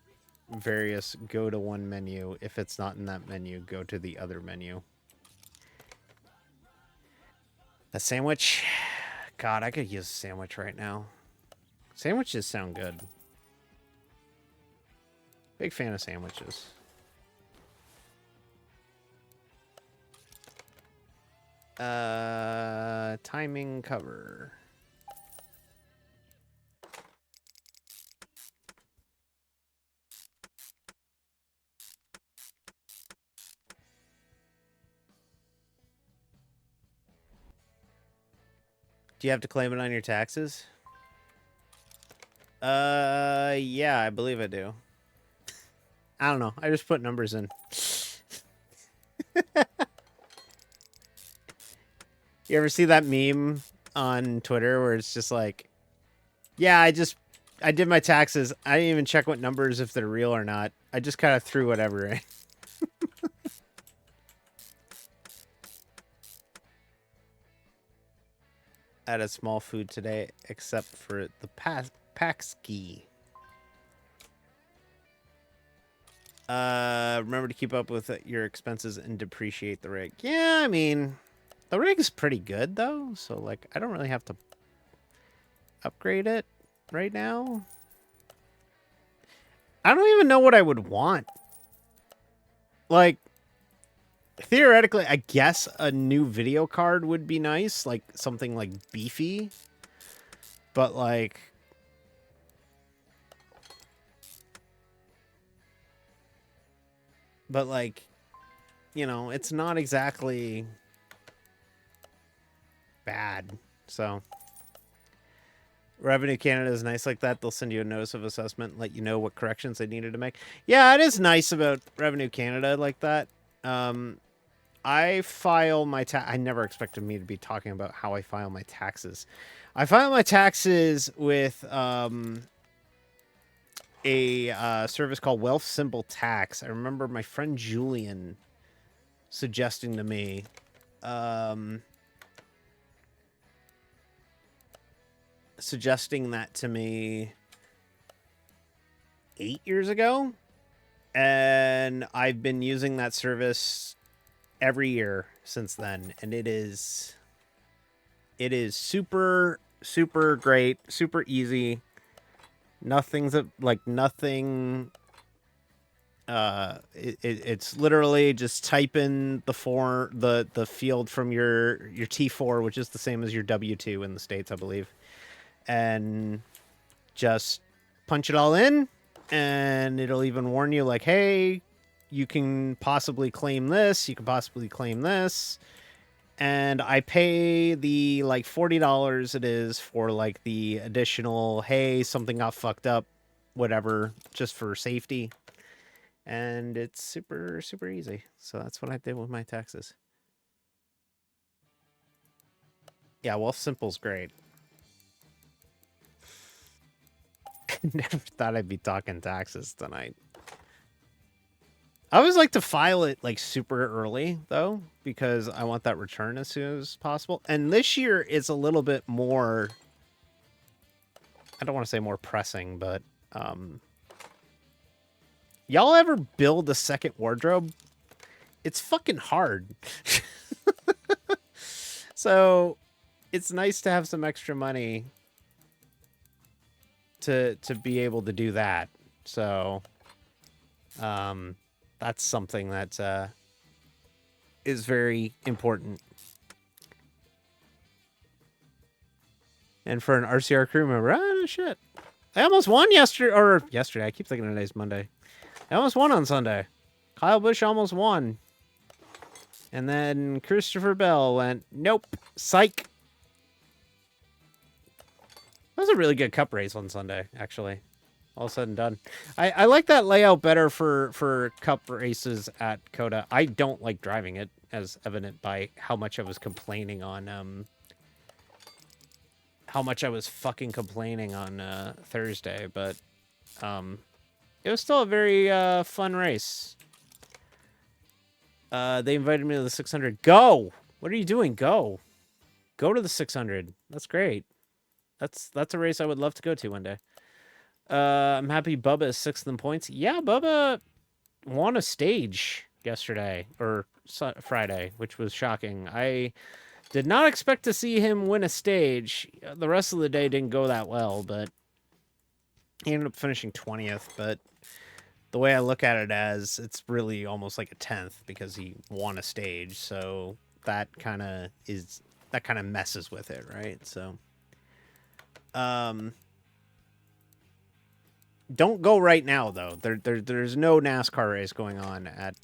various go to one menu. If it's not in that menu, go to the other menu. A sandwich? God, I could use a sandwich right now. Sandwiches sound good. Big fan of sandwiches. Timing cover. Do you have to claim it on your taxes? Yeah, I believe I do. I don't know. I just put numbers in. You ever see that meme on Twitter where it's just like, yeah, I did my taxes. I didn't even check what numbers, if they're real or not. I just kind of threw whatever in. I had a small food today, except for the pack ski. Remember to keep up with your expenses and depreciate the rig. Yeah, I mean, the rig is pretty good though, so like I don't really have to upgrade it right now. I don't even know what I would want. Like, theoretically, I guess a new video card would be nice, like something like beefy. But like, you know, it's not exactly bad. So Revenue Canada is nice like that. They'll send you a notice of assessment, let you know what corrections they needed to make. Yeah, it is nice about Revenue Canada like that. I file my I never expected me to be talking about how I file my taxes. I file my taxes with a service called Wealth Simple Tax. I remember my friend Julian suggesting to me that to me 8 years ago, and I've been using that service every year since then, and it is super great, super easy. Nothing's nothing. It's literally just type in the field from your T4, which is the same as your W2 in the States, I believe, and just punch it all in, and it'll even warn you like, hey, you can possibly claim this, you can possibly claim this. And I pay the like $40 it is for like the additional, hey, something got fucked up, whatever, just for safety. And it's super easy. So that's what I did with my taxes. Yeah, Wealth Simple's great. Never thought I'd be talking taxes tonight. I always like to file it like super early though, because I want that return as soon as possible. And this year it's a little bit more, I don't want to say more pressing, but y'all ever build a second wardrobe? It's fucking hard. So it's nice to have some extra money to be able to do that. So that's something that is very important. And for an RCR crew member, no shit. I almost won yesterday. I keep thinking today's Monday. I almost won on Sunday. Kyle Busch almost won. And then Christopher Bell went, nope, psych. That was a really good cup race on Sunday, actually. All said and done. I like that layout better for cup races at Coda. I don't like driving it, as evident by how much I was complaining on how much I was fucking complaining on Thursday, but it was still a very fun race. They invited me to the 600. Go! What are you doing? Go! Go to the 600. That's great. That's a race I would love to go to one day. I'm happy Bubba is 6th in points. Yeah, Bubba won a stage yesterday or Friday, which was shocking. I did not expect to see him win a stage. The rest of the day didn't go that well, but he ended up finishing 20th. But the way I look at it as, it's really almost like a 10th because he won a stage. So that kind of messes with it, right? So, don't go right now, though. There's no NASCAR race going on at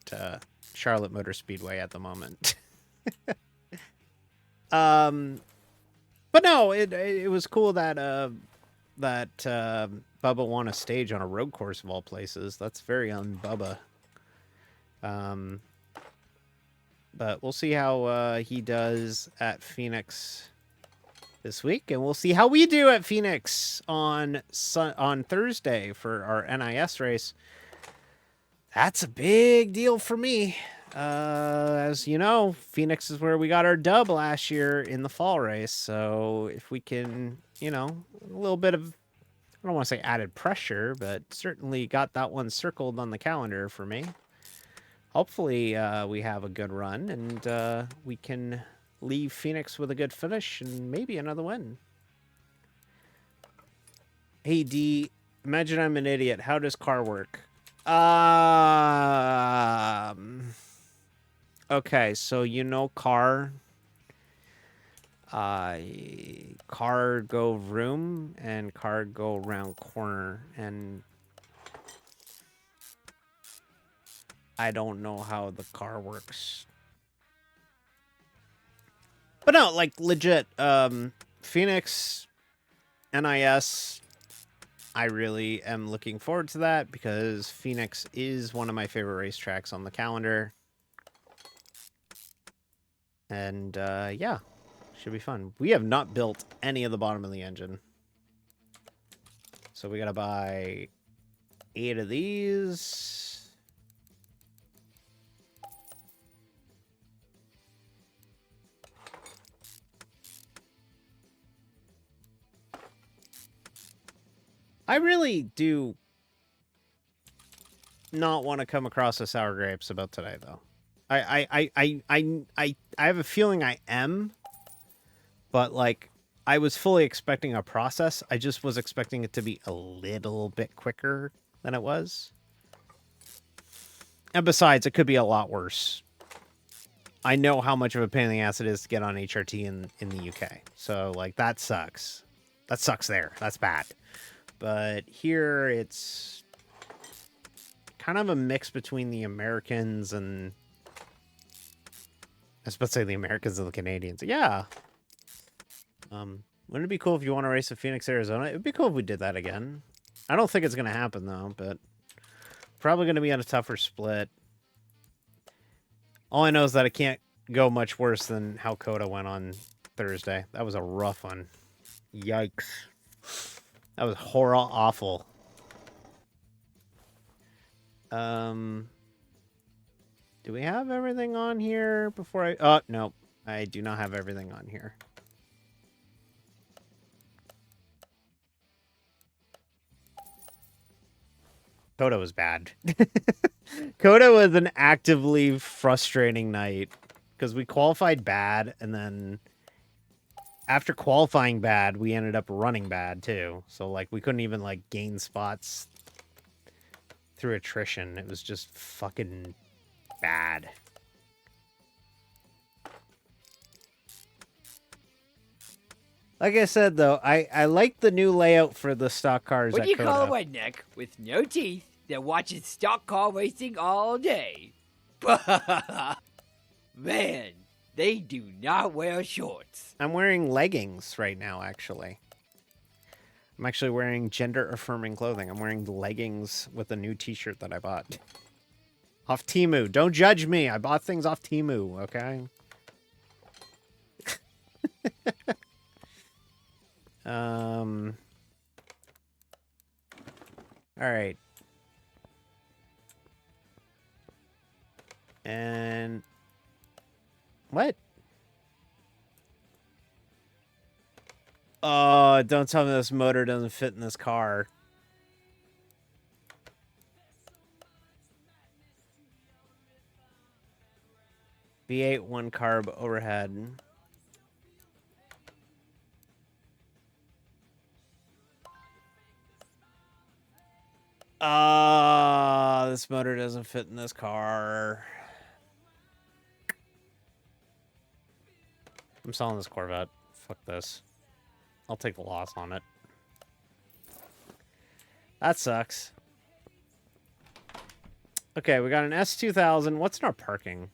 Charlotte Motor Speedway at the moment. But no, it was cool that Bubba won a stage on a road course of all places. That's very un-Bubba. But we'll see how he does at Phoenix this week, and we'll see how we do at Phoenix on Thursday for our NIS race. That's a big deal for me. As you know, Phoenix is where we got our dub last year in the fall race. So if we can, a little bit of, I don't want to say added pressure, but certainly got that one circled on the calendar for me. Hopefully we have a good run and we can leave Phoenix with a good finish and maybe another win. Hey, D, imagine I'm an idiot. How does car work? Okay, so car. Car go room and car go round corner, and I don't know how the car works. But no, like legit, Phoenix, NIS, I really am looking forward to that because Phoenix is one of my favorite racetracks on the calendar. And yeah, should be fun. We have not built any of the bottom of the engine. So we gotta buy 8 of these. I really do not want to come across as sour grapes about today, though. I have a feeling I am, but like I was fully expecting a process. I just was expecting it to be a little bit quicker than it was. And besides, it could be a lot worse. I know how much of a pain in the ass it is to get on HRT in the UK. So like that sucks. That sucks there. That's bad. But here it's kind of a mix between the Americans and I was about to say the Americans and the Canadians. Yeah. Wouldn't it be cool if you want to race in Phoenix, Arizona? It would be cool if we did that again. I don't think it's going to happen though, but probably going to be on a tougher split. All I know is that it can't go much worse than how Coda went on Thursday. That was a rough one. Yikes. That was awful. Do we have everything on here before I... Oh, no. I do not have everything on here. Coda was bad. Coda was an actively frustrating night because we qualified bad, and then after qualifying bad, we ended up running bad too. So like we couldn't even like gain spots through attrition. It was just fucking bad. Like I said though, I like the new layout for the stock cars. What at do you Coda. call a redneck with no teeth that watches stock car racing all day? Man, they do not wear shorts. I'm wearing leggings right now, actually. I'm actually wearing gender-affirming clothing. I'm wearing leggings with a new t-shirt that I bought. Off Temu. Don't judge me. I bought things off Temu, okay? All right. And what? Oh, don't tell me this motor doesn't fit in this car. V8 one carb overhead. This motor doesn't fit in this car. I'm selling this Corvette. Fuck this. I'll take the loss on it. That sucks. Okay, we got an S2000. What's in our parking?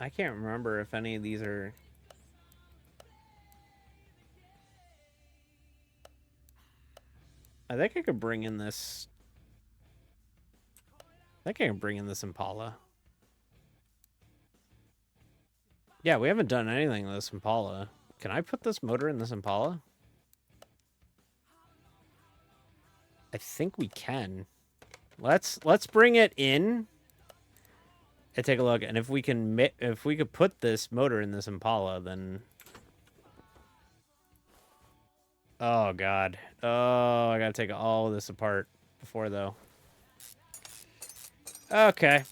I can't remember if any of these are... I think I could bring in this... I think I can bring in this Impala. Yeah, we haven't done anything with this Impala. Can I put this motor in this Impala? I think we can. Let's bring it in and take a look. And if we could put this motor in this Impala, then... Oh, God. Oh, I gotta take all of this apart before, though. Okay.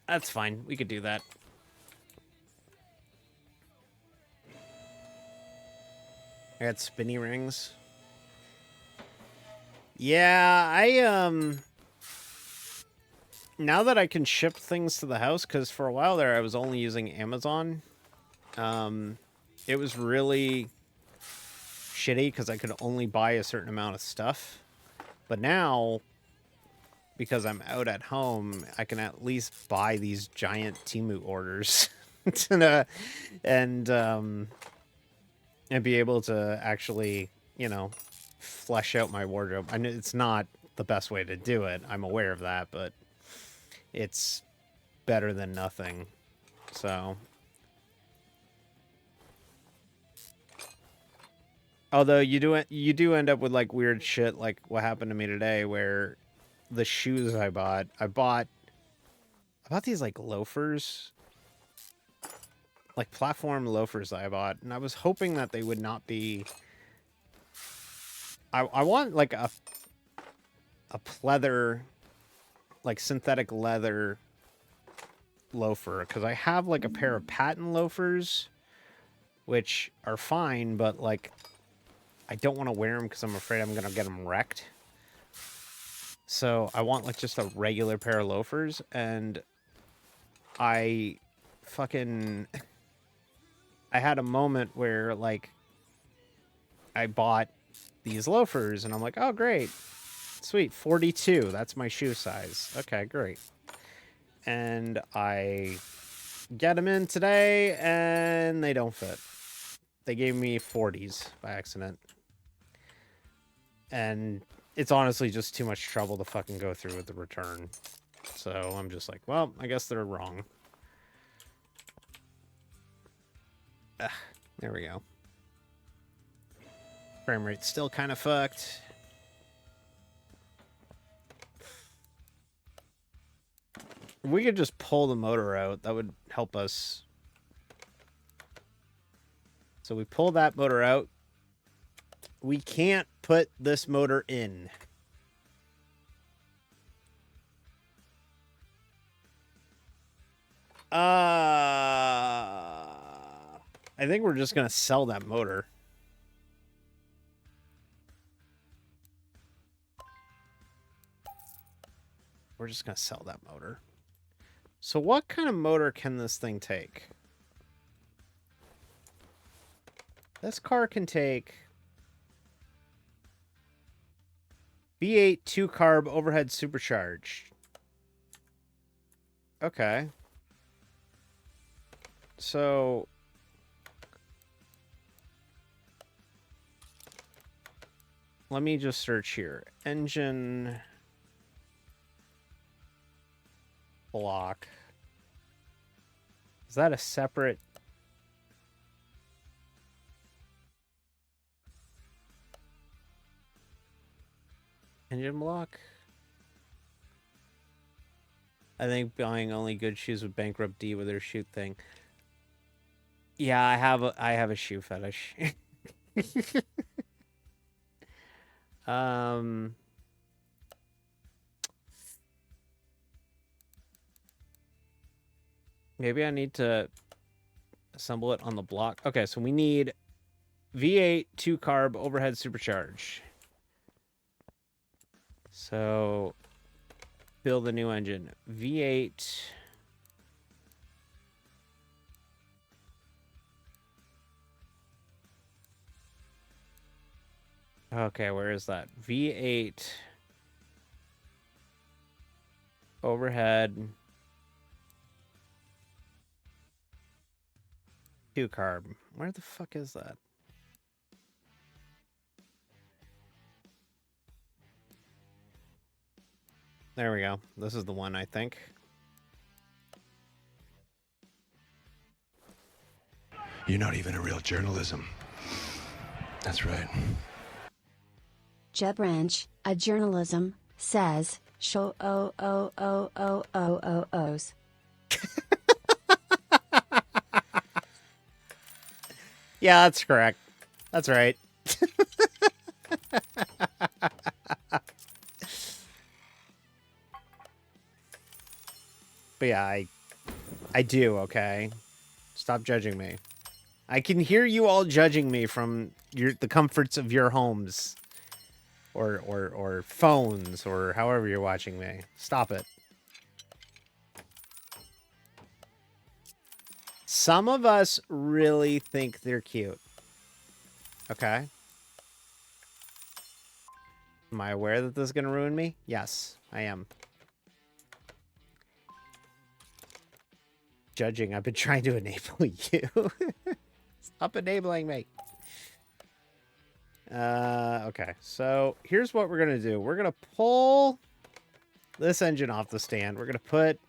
That's fine. We could do that. I got spinny rings. Yeah, now that I can ship things to the house, because for a while there I was only using Amazon, it was really shitty because I could only buy a certain amount of stuff. But now, because I'm out at home, I can at least buy these giant Temu orders and be able to actually, you know, flesh out my wardrobe. I know it's not the best way to do it. I'm aware of that, but it's better than nothing. So, although you do end up with like weird shit, like what happened to me today, where the shoes I bought these like loafers, like platform loafers that I bought, and I was hoping that they would not be. I want like a pleather, like synthetic leather loafer, because I have like a pair of patent loafers, which are fine, but like I don't want to wear them because I'm afraid I'm gonna get them wrecked. So I want like just a regular pair of loafers, and I had a moment where like I bought these loafers and I'm like, oh great, sweet, 42, that's my shoe size. Okay, great. And I get them in today and they don't fit. They gave me 40s by accident. And it's honestly just too much trouble to fucking go through with the return. So I'm just like, well, I guess they're wrong. There we go. Frame rate's still kind of fucked. If we could just pull the motor out, that would help us. So we pull that motor out. We can't put this motor in. I think we're just gonna sell that motor. We're just gonna sell that motor. So what kind of motor can this thing take? This car can take V8 2-carb overhead supercharged. Okay. So let me just search here. Engine block. Is that a separate? Engine block? I think buying only good shoes would bankrupt D with her shoe thing. Yeah, I have a shoe fetish. Maybe I need to assemble it on the block. Okay, so we need V8 2 carb overhead supercharge. So build a new engine. V8. Okay, where is that? V8 overhead 2 carb. Where the fuck is that? There we go. This is the one, I think. You're not even a real journalism. That's right. Jeb Branch, a journalism, says, show O's. Yeah, that's correct. That's right. But yeah, I do, okay? Stop judging me. I can hear you all judging me from the comforts of your homes. Or phones, or however you're watching me. Stop it. Some of us really think they're cute. Okay? Am I aware that this is going to ruin me? Yes, I am. Judging, I've been trying to enable you. Stop enabling me. Okay, so here's what we're going to do. We're going to pull this engine off the stand. We're going to put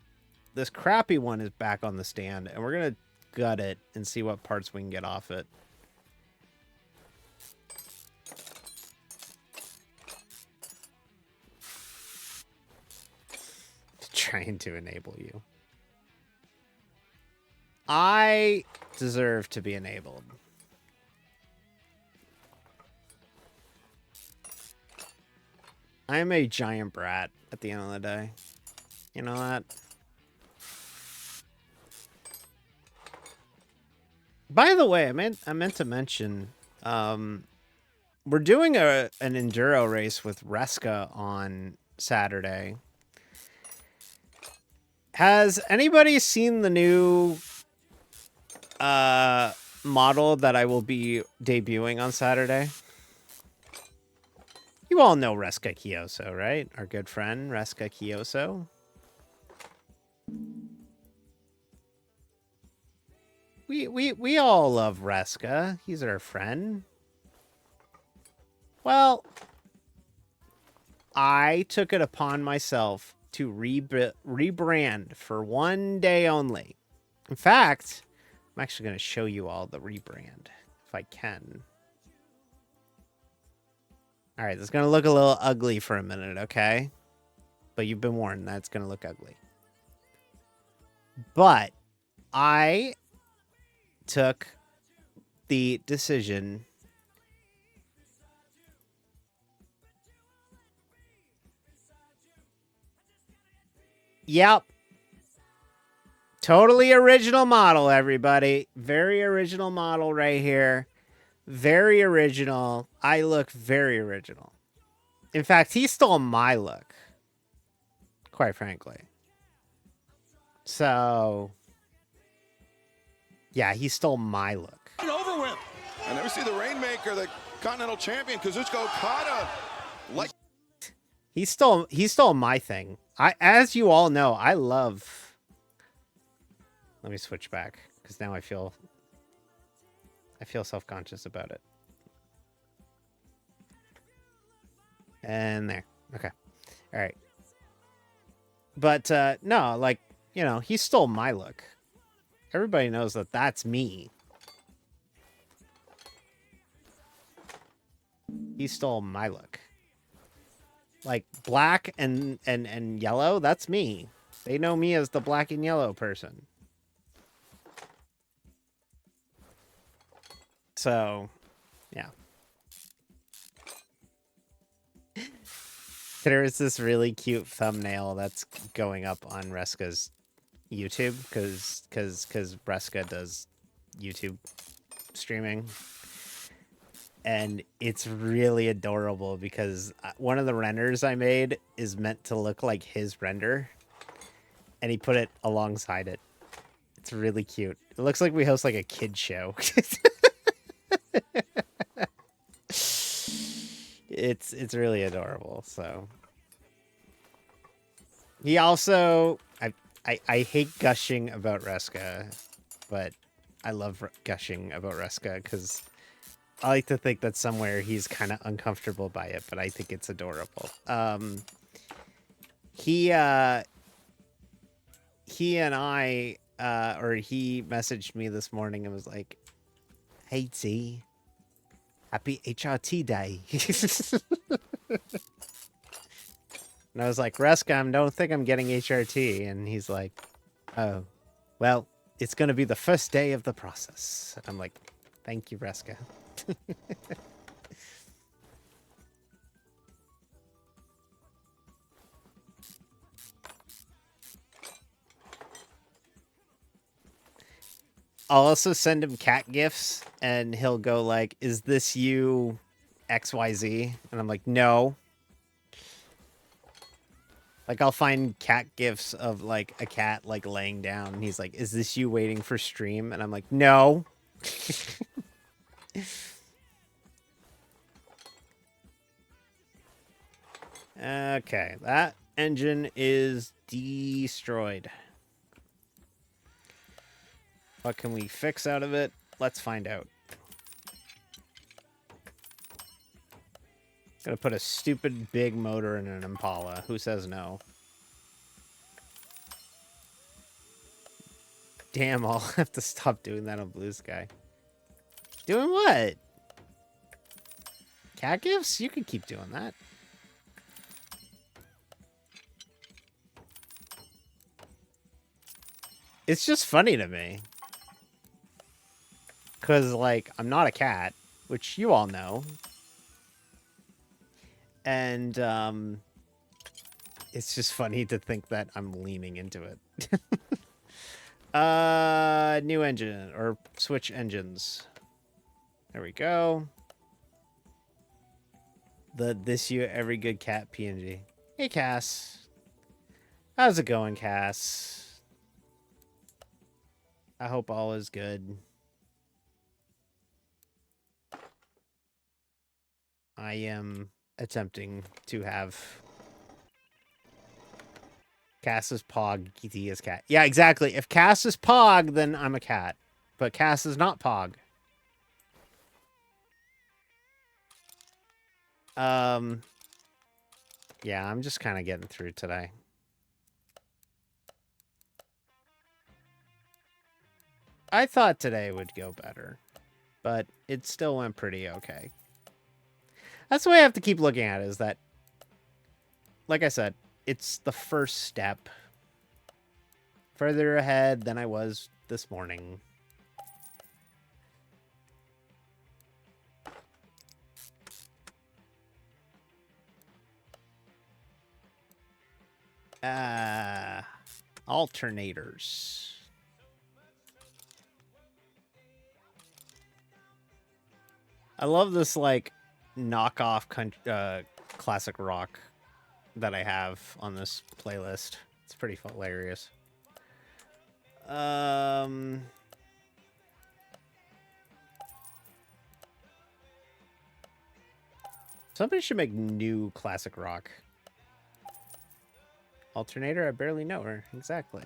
this crappy one is back on the stand, and we're going to gut it and see what parts we can get off it. Trying to enable you. I deserve to be enabled. I am a giant brat at the end of the day. You know that? By the way, I meant to mention, we're doing an enduro race with Reska on Saturday. Has anybody seen the new model that I will be debuting on Saturday? You all know Reska Kiyoso, right? Our good friend, Reska Kiyoso. We all love Reska. He's our friend. Well, I took it upon myself to rebrand for one day only. In fact, I'm actually going to show you all the rebrand, if I can. All right, it's going to look a little ugly for a minute, okay? But you've been warned that it's going to look ugly. But I took the decision Yep. Totally original model, everybody. Very original model right here. Very original. I look very original. In fact, he stole my look. Quite frankly. So, yeah, he stole my look. Over with. I never see the Rainmaker, the Continental Champion, Kazuchika Okada. Like He stole my thing. As you all know, I love. Let me switch back because now I feel self-conscious about it. And there. Okay. All right. But no, like, you know, he stole my look. Everybody knows that that's me. He stole my look. Like black and yellow, that's me. They know me as the black and yellow person. So, yeah. There is this really cute thumbnail that's going up on Reska's YouTube because Reska does YouTube streaming. And it's really adorable because one of the renders I made is meant to look like his render. And he put it alongside it. It's really cute. It looks like we host like a kid show. It's really adorable. So he also I hate gushing about Reska, but I love gushing about Reska because I like to think that somewhere he's kind of uncomfortable by it, but I think it's adorable. He and I or he messaged me this morning and was like, "Hey T, happy HRT day." And I was like, "Reska, I don't think I'm getting HRT." And he's like, "Oh, well, it's going to be the first day of the process." And I'm like, "Thank you, Reska." I'll also send him cat gifts and he'll go like, "Is this you XYZ?" And I'm like, "No." Like I'll find cat gifs of like a cat like laying down and he's like, "Is this you waiting for stream?" And I'm like, "No." Okay, that engine is destroyed. What can we fix out of it? Let's find out. Gonna put a stupid big motor in an Impala. Who says no? Damn, I'll have to stop doing that on Blue Sky. Doing what? Cat gifts? You can keep doing that. It's just funny to me. Because, like, I'm not a cat, which you all know. And, it's just funny to think that I'm leaning into it. New engine, or switch engines. There we go. This year, every good cat PNG. Hey, Cass. How's it going, Cass? I hope all is good. I am attempting to have Cass is Pog, GT is cat. Yeah, exactly. If Cass is Pog, then I'm a cat. But Cass is not Pog. Yeah, I'm just kind of getting through today. I thought today would go better, but it still went pretty okay. That's the way I have to keep looking at it, is that, like I said, it's the first step. Further ahead than I was this morning. Alternators. I love this, like, knockoff classic rock that I have on this playlist. It's pretty hilarious. Somebody should make new classic rock. Alternator? I barely know her. Exactly.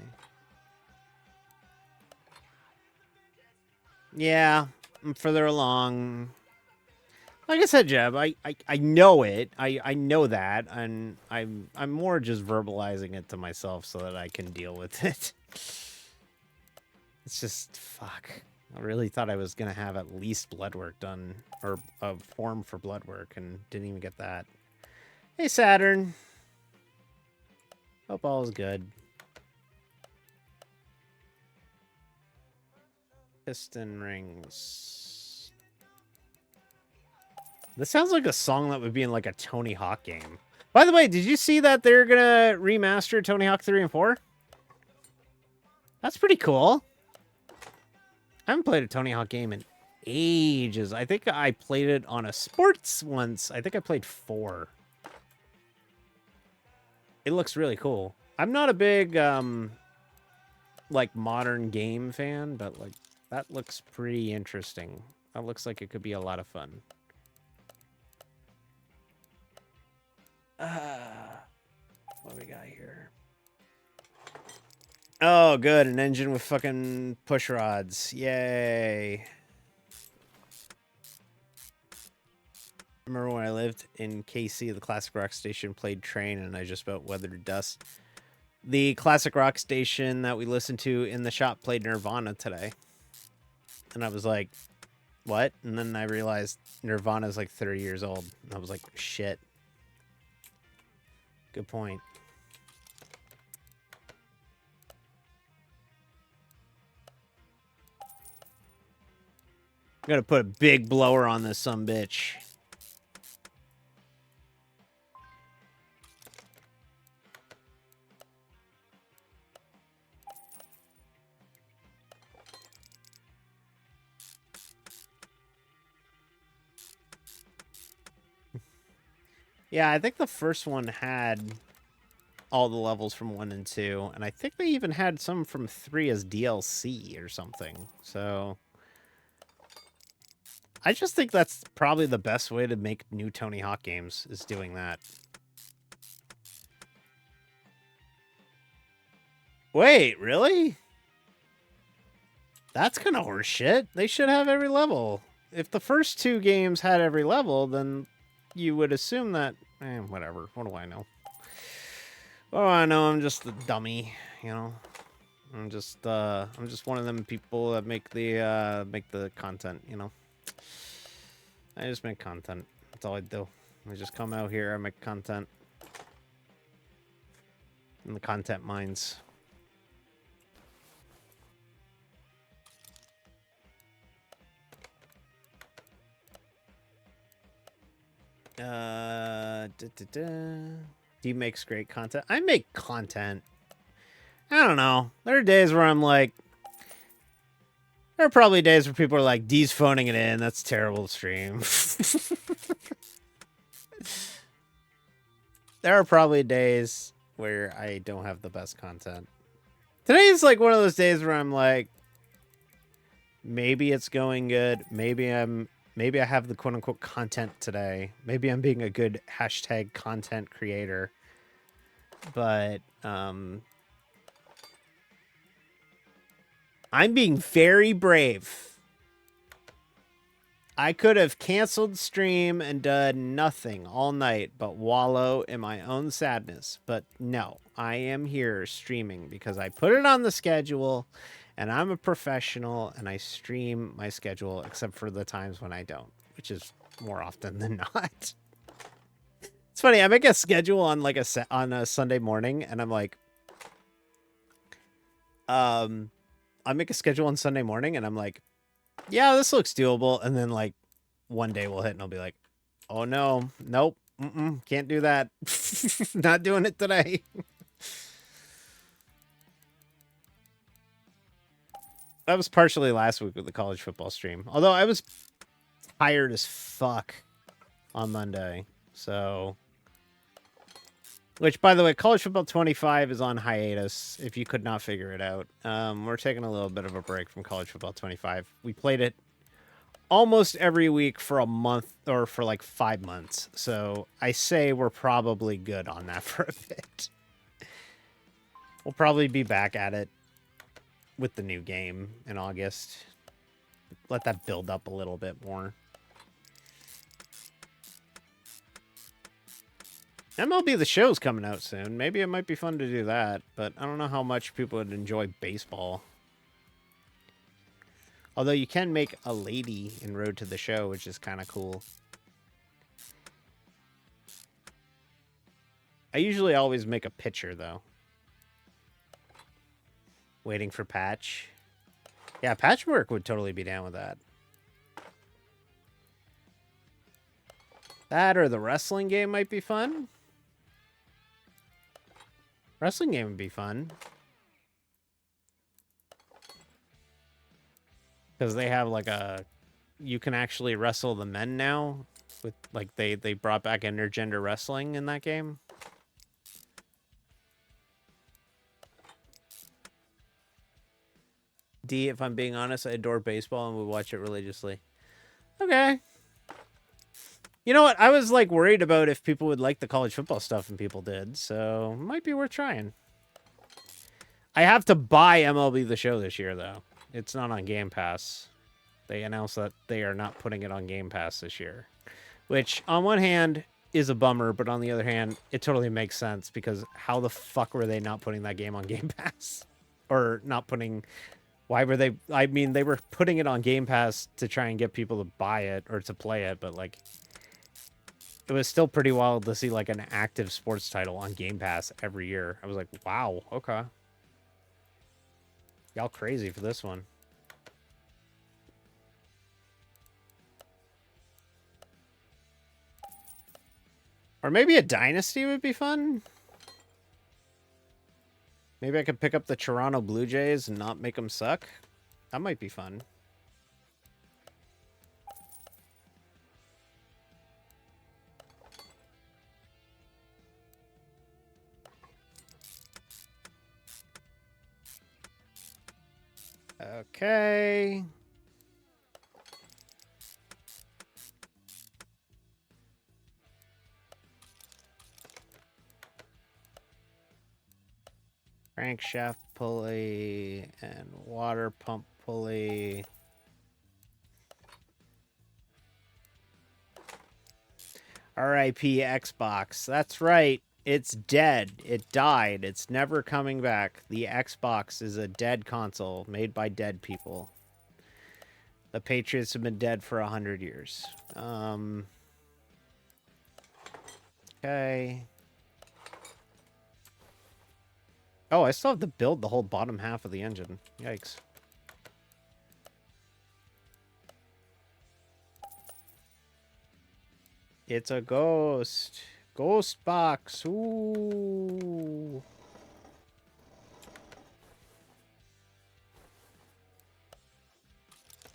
Yeah, I'm further along. Like I said, Jeb, I know it. I know that, and I'm more just verbalizing it to myself so that I can deal with it. It's just fuck. I really thought I was gonna have at least blood work done, or a form for blood work, and didn't even get that. Hey, Saturn. Hope all is good. Piston rings. This sounds like a song that would be in like a Tony Hawk game. By the way, did you see that they're gonna remaster Tony Hawk 3 and 4? That's pretty cool. I haven't played a Tony Hawk game in ages. I think I played it on a sports once. I think I played 4. It looks really cool. I'm not a big like modern game fan, but like that looks pretty interesting. That looks like it could be a lot of fun. What do we got here? Oh, good. An engine with fucking push rods. Yay. Remember when I lived in KC, the classic rock station played Train, and I just about weathered dust. The classic rock station that we listened to in the shop played Nirvana today. And I was like, what? And then I realized Nirvana's like 30 years old. And I was like, shit. Good point. I'm gonna put a big blower on this sumbitch. Yeah, I think the first one had all the levels from 1 and 2, and I think they even had some from 3 as DLC or something. So I just think that's probably the best way to make new Tony Hawk games, is doing that. Wait, really? That's kind of horseshit. They should have every level. If the first 2 games had every level, then you would assume that... whatever. What do I know? Oh, I know. I'm just a dummy, you know. I'm just one of them people that make the content, you know. I just make content. That's all I do. I just come out here, I make content. In the content mines. D makes great content. I make content. I don't know. There are days where I'm like, there are probably days where people are like, D's phoning it in. That's terrible to stream. There are probably days where I don't have the best content. Today is like one of those days where I'm like, maybe it's going good. Maybe I have the quote unquote content today. Maybe I'm being a good hashtag content creator. But I'm being very brave. I could have canceled stream and done nothing all night but wallow in my own sadness. But no, I am here streaming because I put it on the schedule and I'm a professional and I stream my schedule except for the times when I don't, which is more often than not. It's funny. I make a schedule on like on a Sunday morning and I'm like, I make a schedule on Sunday morning and I'm like, yeah, this looks doable. And then like one day will hit and I'll be like, oh no, nope, can't do that. Not doing it today. That was partially last week with the college football stream. Although I was tired as fuck on Monday. So, which by the way, college football 25 is on hiatus. If you could not figure it out, we're taking a little bit of a break from college football 25. We played it almost every week for a month or for like 5 months. So I say we're probably good on that for a bit. We'll probably be back at it with the new game in August. let that build up a little bit more. MLB The Show's coming out soon. Maybe it might be fun to do that, but I don't know how much people would enjoy baseball. Although you can make a lady in Road to the Show, which is kind of cool. I usually always make a pitcher, though. Waiting for Patch. Yeah, Patchwork would totally be down with that. That or the wrestling game might be fun. Wrestling game would be fun. Because they have like a... You can actually wrestle the men now. With like they brought back intergender wrestling in that game. D, if I'm being honest, I adore baseball and would watch it religiously. Okay. You know what? I was like worried about if people would like the college football stuff, and people did. So it might be worth trying. I have to buy MLB The Show this year, though. It's not on Game Pass. They announced that they are not putting it on Game Pass this year. Which, on one hand, is a bummer, but on the other hand, it totally makes sense, because how the fuck were they not putting that game on Game Pass? Or not putting... Why were they... I mean, they were putting it on Game Pass to try and get people to buy it or to play it, but, like... It was still pretty wild to see, like, an active sports title on Game Pass every year. I was like, wow, okay. Y'all crazy for this one. Or maybe a Dynasty would be fun. Maybe I could pick up the Toronto Blue Jays and not make them suck. That might be fun. Okay. Crankshaft pulley and water pump pulley. R.I.P. Xbox. That's right. It's dead. It died. It's never coming back. The Xbox is a dead console made by dead people. The Patriots have been dead for 100 years. Okay. Oh, I still have to build the whole bottom half of the engine. Yikes. It's a ghost. Ghost box. Ooh.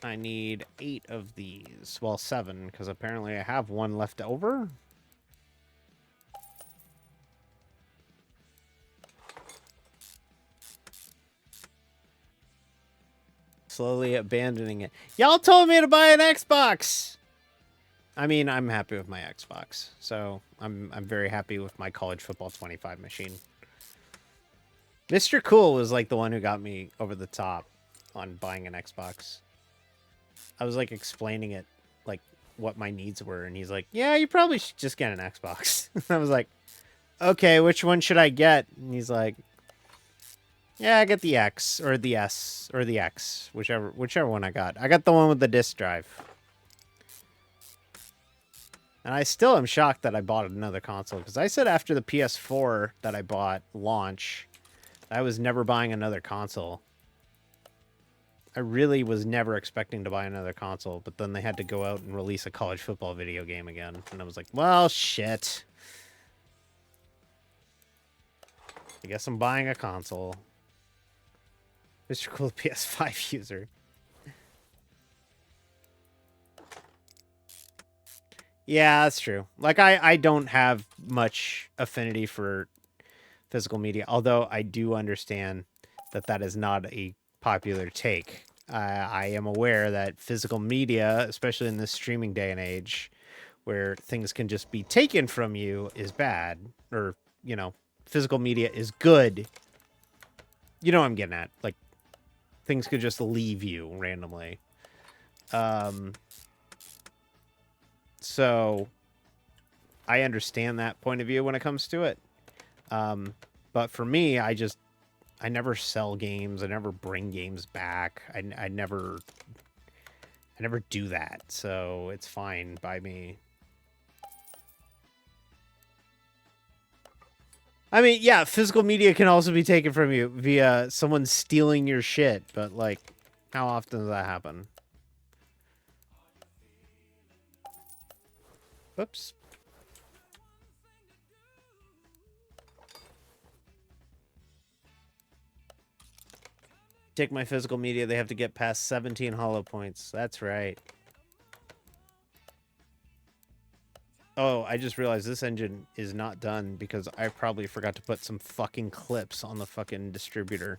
I need 8 of these. Well, 7, because apparently I have 1 left over. Slowly abandoning it. Y'all told me to buy an Xbox! I mean, I'm happy with my Xbox. So, I'm very happy with my College Football 25 machine. Mr. Cool was like the one who got me over the top on buying an Xbox. I was like explaining it, like what my needs were, and he's like, yeah, you probably should just get an Xbox. I was like, okay, which one should I get? And he's like, yeah, I get the X or the S or the X, whichever one I got. I got the one with the disc drive. And I still am shocked that I bought another console, because I said after the PS4 that I bought launch, I was never buying another console. I really was never expecting to buy another console, but then they had to go out and release a college football video game again. And I was like, well, shit. I guess I'm buying a console. Mr. Cool PS5 user. Yeah, that's true. Like, I don't have much affinity for physical media, although I do understand that that is not a popular take. I am aware that physical media, especially in this streaming day and age, where things can just be taken from you, is bad. Or, you know, physical media is good. You know what I'm getting at. Like, things could just leave you randomly. So I understand that point of view when it comes to it. But for me, I never sell games. I never bring games back. I never do that. So it's fine by me. I mean, yeah, physical media can also be taken from you via someone stealing your shit, but like, how often does that happen? Oops. Take my physical media, they have to get past 17 hollow points. That's right. Oh, I just realized this engine is not done because I probably forgot to put some fucking clips on the fucking distributor.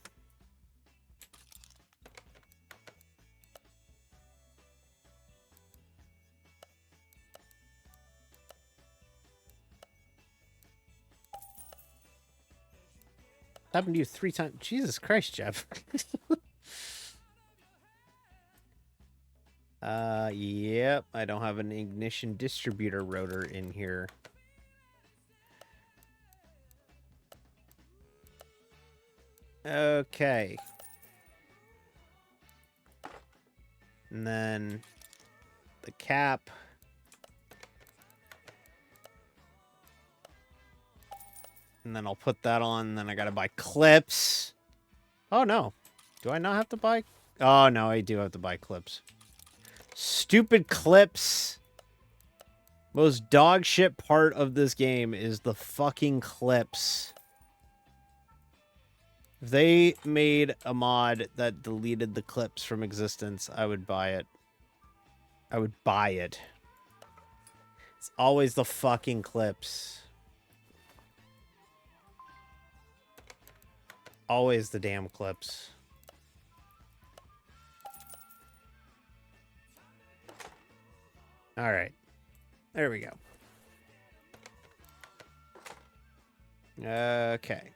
Happened to you 3 times. Jesus Christ, Jeff. Yep. I don't have an ignition distributor rotor in here. Okay. And then the cap. And then I'll put that on, and then I gotta buy clips. Oh, no. Do I not have to buy? Oh, no, I do have to buy clips. Stupid clips. Most dog shit part of this game is the fucking clips. If they made a mod that deleted the clips from existence, I would buy it. I would buy it. It's always the fucking clips. Always the damn clips. All right. There we go. Okay.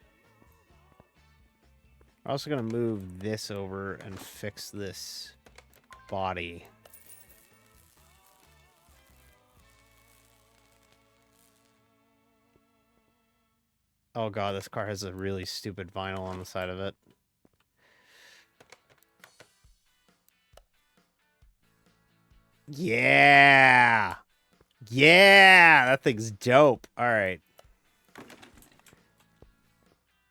We're also going to move this over and fix this body. Oh god, this car has a really stupid vinyl on the side of it. Yeah! Yeah! That thing's dope. Alright.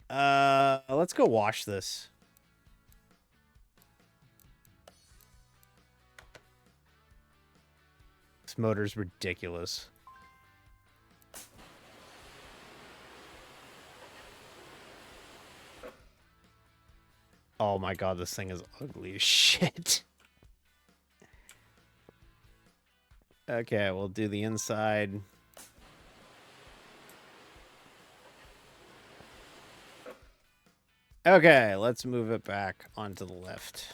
Let's go wash this. This motor's ridiculous. Oh my god, this thing is ugly as shit. Okay, we'll do the inside. Okay, let's move it back onto the left.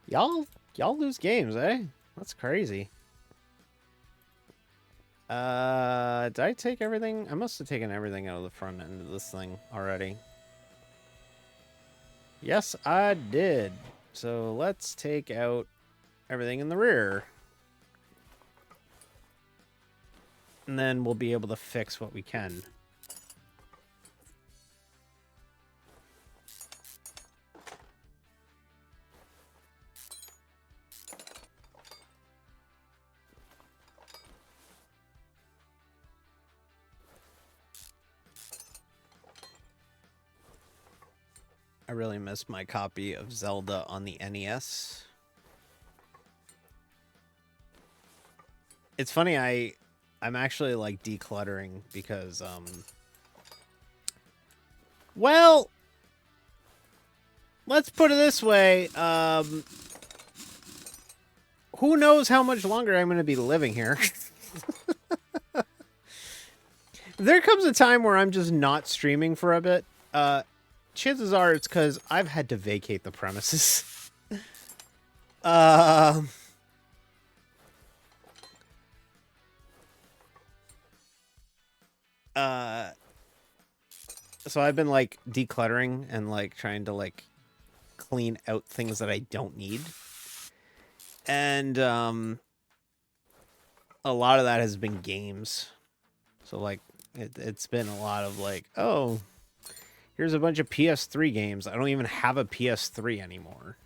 Y'all lose games, eh? That's crazy. Did I take everything? I must have taken everything out of the front end of this thing already. Yes, I did. So let's take out everything in the rear. And then we'll be able to fix what we can. I really miss my copy of Zelda on the NES. It's funny, I'm actually like decluttering because well, let's put it this way, who knows how much longer I'm going to be living here. There comes a time where I'm just not streaming for a bit. Chances are it's because I've had to vacate the premises. So I've been like decluttering and like trying to like clean out things that I don't need. And a lot of that has been games. So like it's been a lot of like, oh, here's a bunch of PS3 games. I don't even have a PS3 anymore.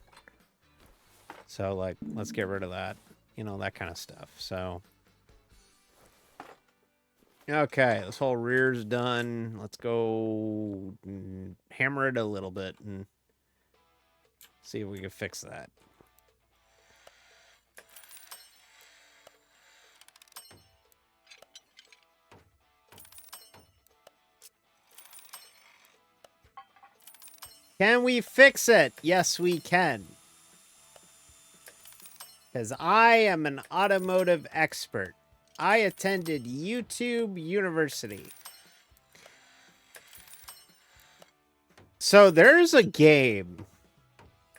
So like, let's get rid of that. You know, that kind of stuff. So okay, this whole rear's done. Let's go hammer it a little bit and see if we can fix that. Can we fix it? Yes, we can. Because I am an automotive expert. I attended YouTube University. So there's a game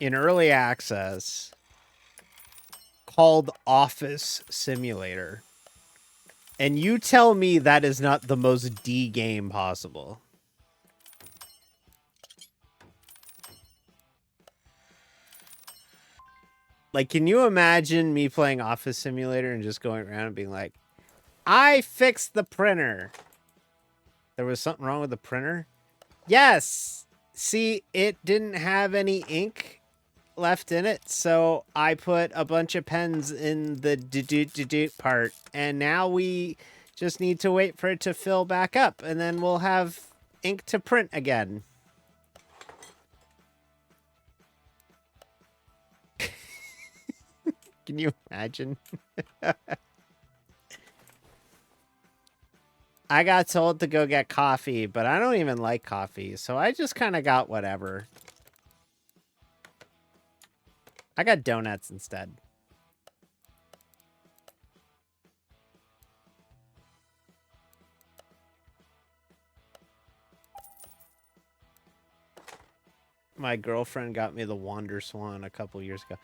in early access called Office Simulator. And you tell me that is not the most D game possible. Like, can you imagine me playing Office Simulator and just going around and being like, I fixed the printer. There was something wrong with the printer? Yes. See, it didn't have any ink left in it, so I put a bunch of pens in the do-do-do-do part, and now we just need to wait for it to fill back up, and then we'll have ink to print again. Can you imagine? I got told to go get coffee, but I don't even like coffee, so I just kind of got whatever. I got donuts instead. My girlfriend got me the Wonder Swan a couple years ago.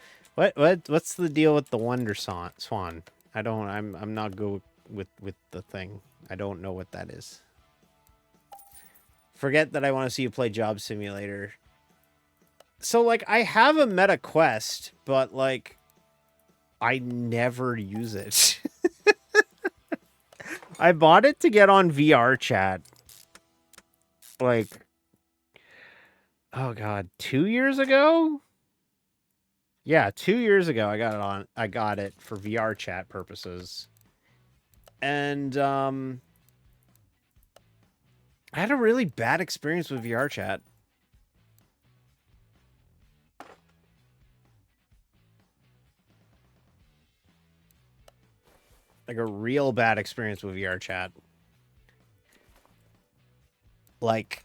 What's the deal with the Wonder Swan? I'm not good with the thing. I don't know what that is. Forget that I want to see you play Job Simulator. So like I have a Meta Quest, but like I never use it. I bought it to get on VR chat. Like, oh god, 2 years ago? Yeah, 2 years ago I got it for VR chat purposes. And I had a really bad experience with VR chat. Like a real bad experience with VR chat. Like,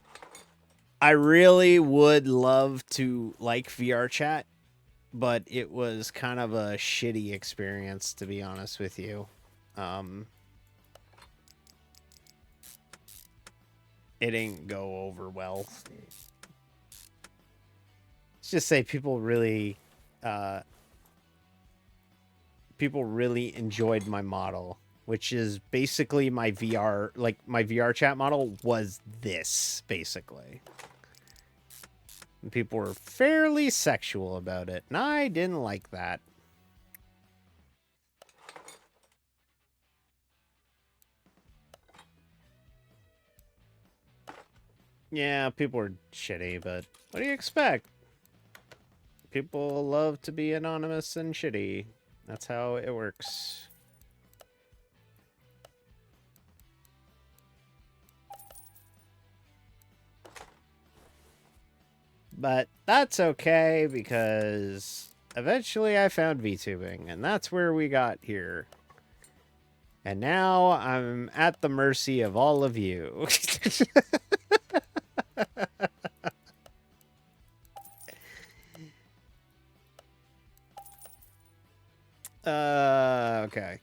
I really would love to like VR chat, but it was kind of a shitty experience, to be honest with you. It didn't go over well. Let's just say people really enjoyed my model, which is basically my VR, like my VR chat model was this, basically. And people were fairly sexual about it, and I didn't like that. Yeah, people were shitty, but what do you expect? People love to be anonymous and shitty. That's how it works. But that's okay, because eventually I found VTubing, and that's where we got here. And now I'm at the mercy of all of you. Okay.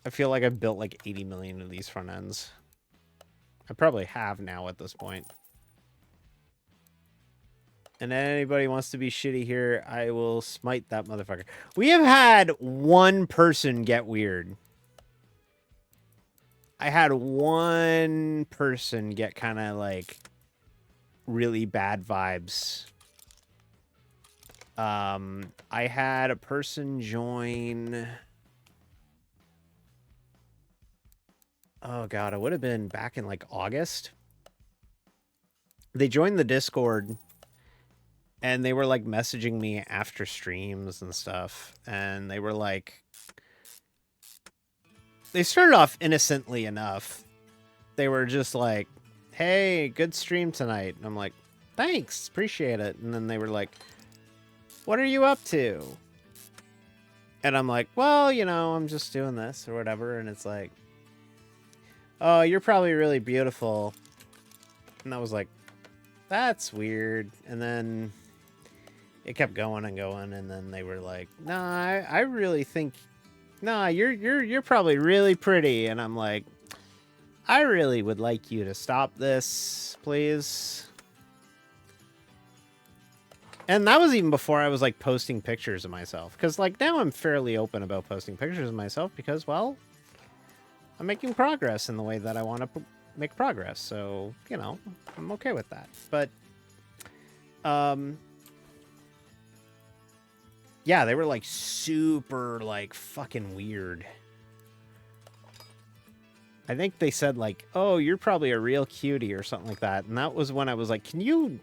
I feel like I've built like 80 million of these front ends. I probably have now at this point. And then anybody wants to be shitty here, I will smite that motherfucker. We have had one person get weird. I had one person get kind of like really bad vibes. I had a person join. Oh god, it would have been back in like August. They joined the Discord and they were like messaging me after streams and stuff, and they were like, they started off innocently enough. They were just like, hey, good stream tonight. And I'm like, thanks, appreciate it. And then they were like, what are you up to? And I'm like, well, you know, I'm just doing this or whatever. And it's like, oh, you're probably really beautiful. And I was like, that's weird. And then it kept going and going. And then they were like, nah, I really think, nah, you're probably really pretty. And I'm like, I really would like you to stop this, please. And that was even before I was like posting pictures of myself. Because like now I'm fairly open about posting pictures of myself because, well, I'm making progress in the way that I want to make progress. So, you know, I'm okay with that. But, yeah, they were like super like fucking weird. I think they said like, oh, you're probably a real cutie or something like that. And that was when I was like, can you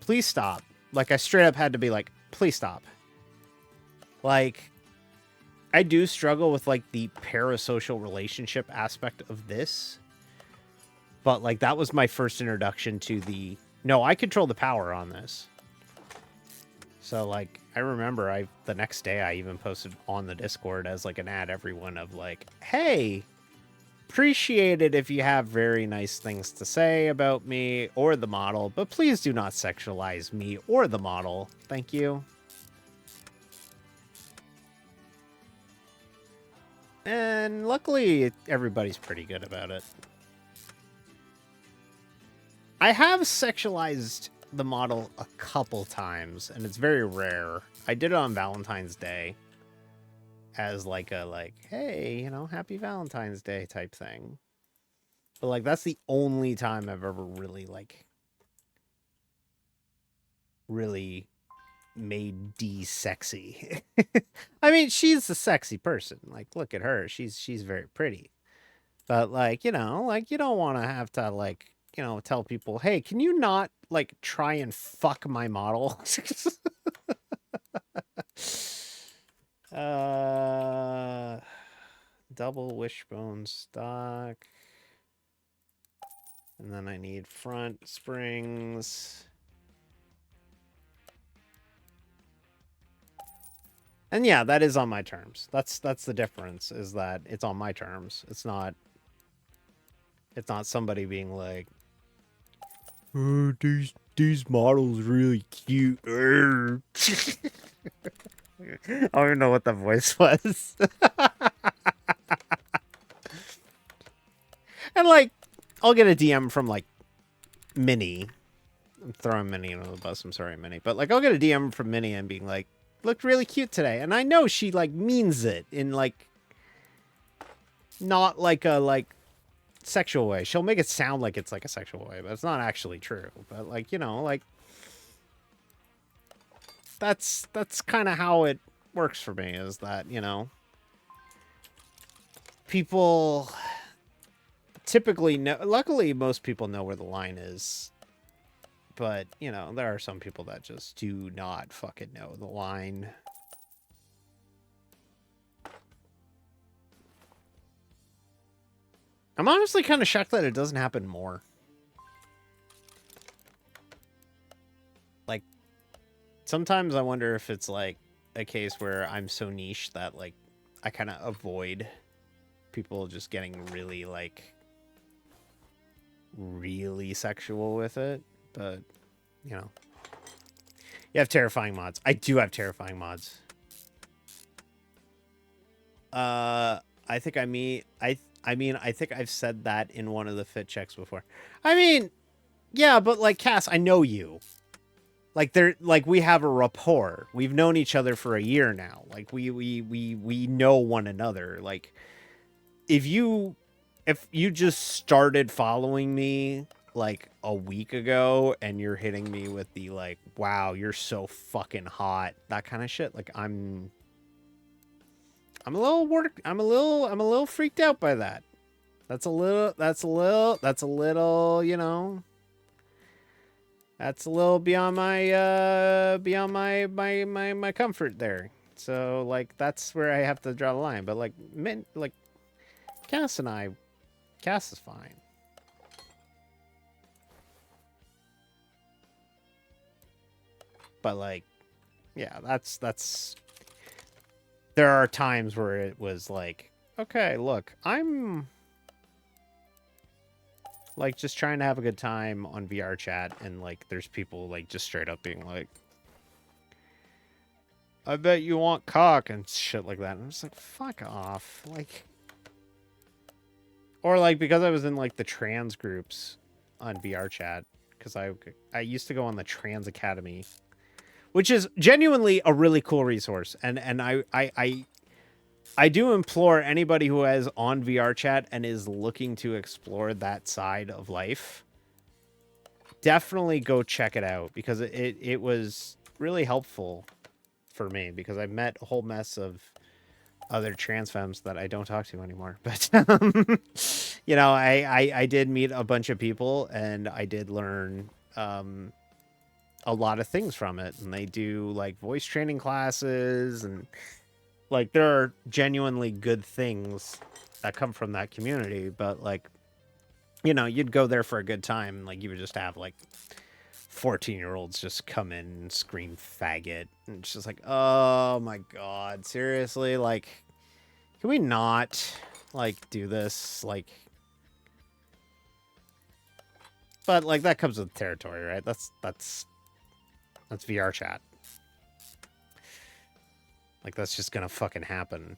please stop? Like I straight up had to be like, please stop. Like, I do struggle with like the parasocial relationship aspect of this. But like that was my first introduction to the, no, I control the power on this. So like I remember the next day I even posted on the Discord as like an ad everyone of like, hey, appreciate it if you have very nice things to say about me or the model, but please do not sexualize me or the model. Thank you. And luckily, everybody's pretty good about it. I have sexualized the model a couple times, and it's very rare. I did it on Valentine's Day as like a hey, you know, happy Valentine's Day type thing. But like that's the only time I've ever really made D sexy. I mean, she's a sexy person. Like, look at her. She's very pretty. But like, you know, like you don't want to have to like, you know, tell people, hey, can you not like try and fuck my model? Double wishbone stock. And then I need front springs. And yeah, that is on my terms. That's the difference, is that it's on my terms. It's not somebody being like, oh, these models really cute. I don't even know what the voice was. And like, I'll get a DM from like Minnie. I'm throwing Minnie under the bus. I'm sorry, Minnie. But like, I'll get a DM from Minnie and being like, looked really cute today. And I know she like means it in like, not like a like sexual way. She'll make it sound like it's like a sexual way, but it's not actually true. But like, you know, like that's kind of how it works for me, is that, you know, people typically know, luckily most people know where the line is, but you know, there are some people that just do not fucking know the line. I'm honestly kind of shocked that it doesn't happen more. Like, sometimes I wonder if it's like a case where I'm so niche that like I kind of avoid people just getting really like really sexual with it. But you know, you have terrifying mods. I do have terrifying mods. I think I think I've said that in one of the fit checks before. I mean, yeah, but like Cass, I know you. Like we have a rapport. We've known each other for a year now. Like we know one another. Like if you if you just started following me like a week ago and you're hitting me with the like, wow, you're so fucking hot, that kind of shit, like I'm a little freaked out by that. That's a little, you know, that's a little beyond my comfort there. So like that's where I have to draw the line. But like Cass is fine. But like, yeah, that's there are times where it was like, okay, look, I'm like just trying to have a good time on VR chat, and like there's people like just straight up being like, I bet you want cock and shit like that. And I'm just like, fuck off. Like, or like because I was in like the trans groups on VR chat, because I used to go on the Trans Academy, which is genuinely a really cool resource, and I do implore anybody who is on VR chat and is looking to explore that side of life, definitely go check it out, because it was really helpful for me, because I met a whole mess of other trans femmes that I don't talk to anymore. But you know, I did meet a bunch of people, and I did learn a lot of things from it. And they do like voice training classes, and like there are genuinely good things that come from that community. But like, you know, you'd go there for a good time, and like you would just have like 14-year-olds just come in and scream faggot, and it's just like, oh my god, seriously, like, can we not like do this? Like, but like that comes with territory, right? That's VR chat. Like, that's just gonna fucking happen.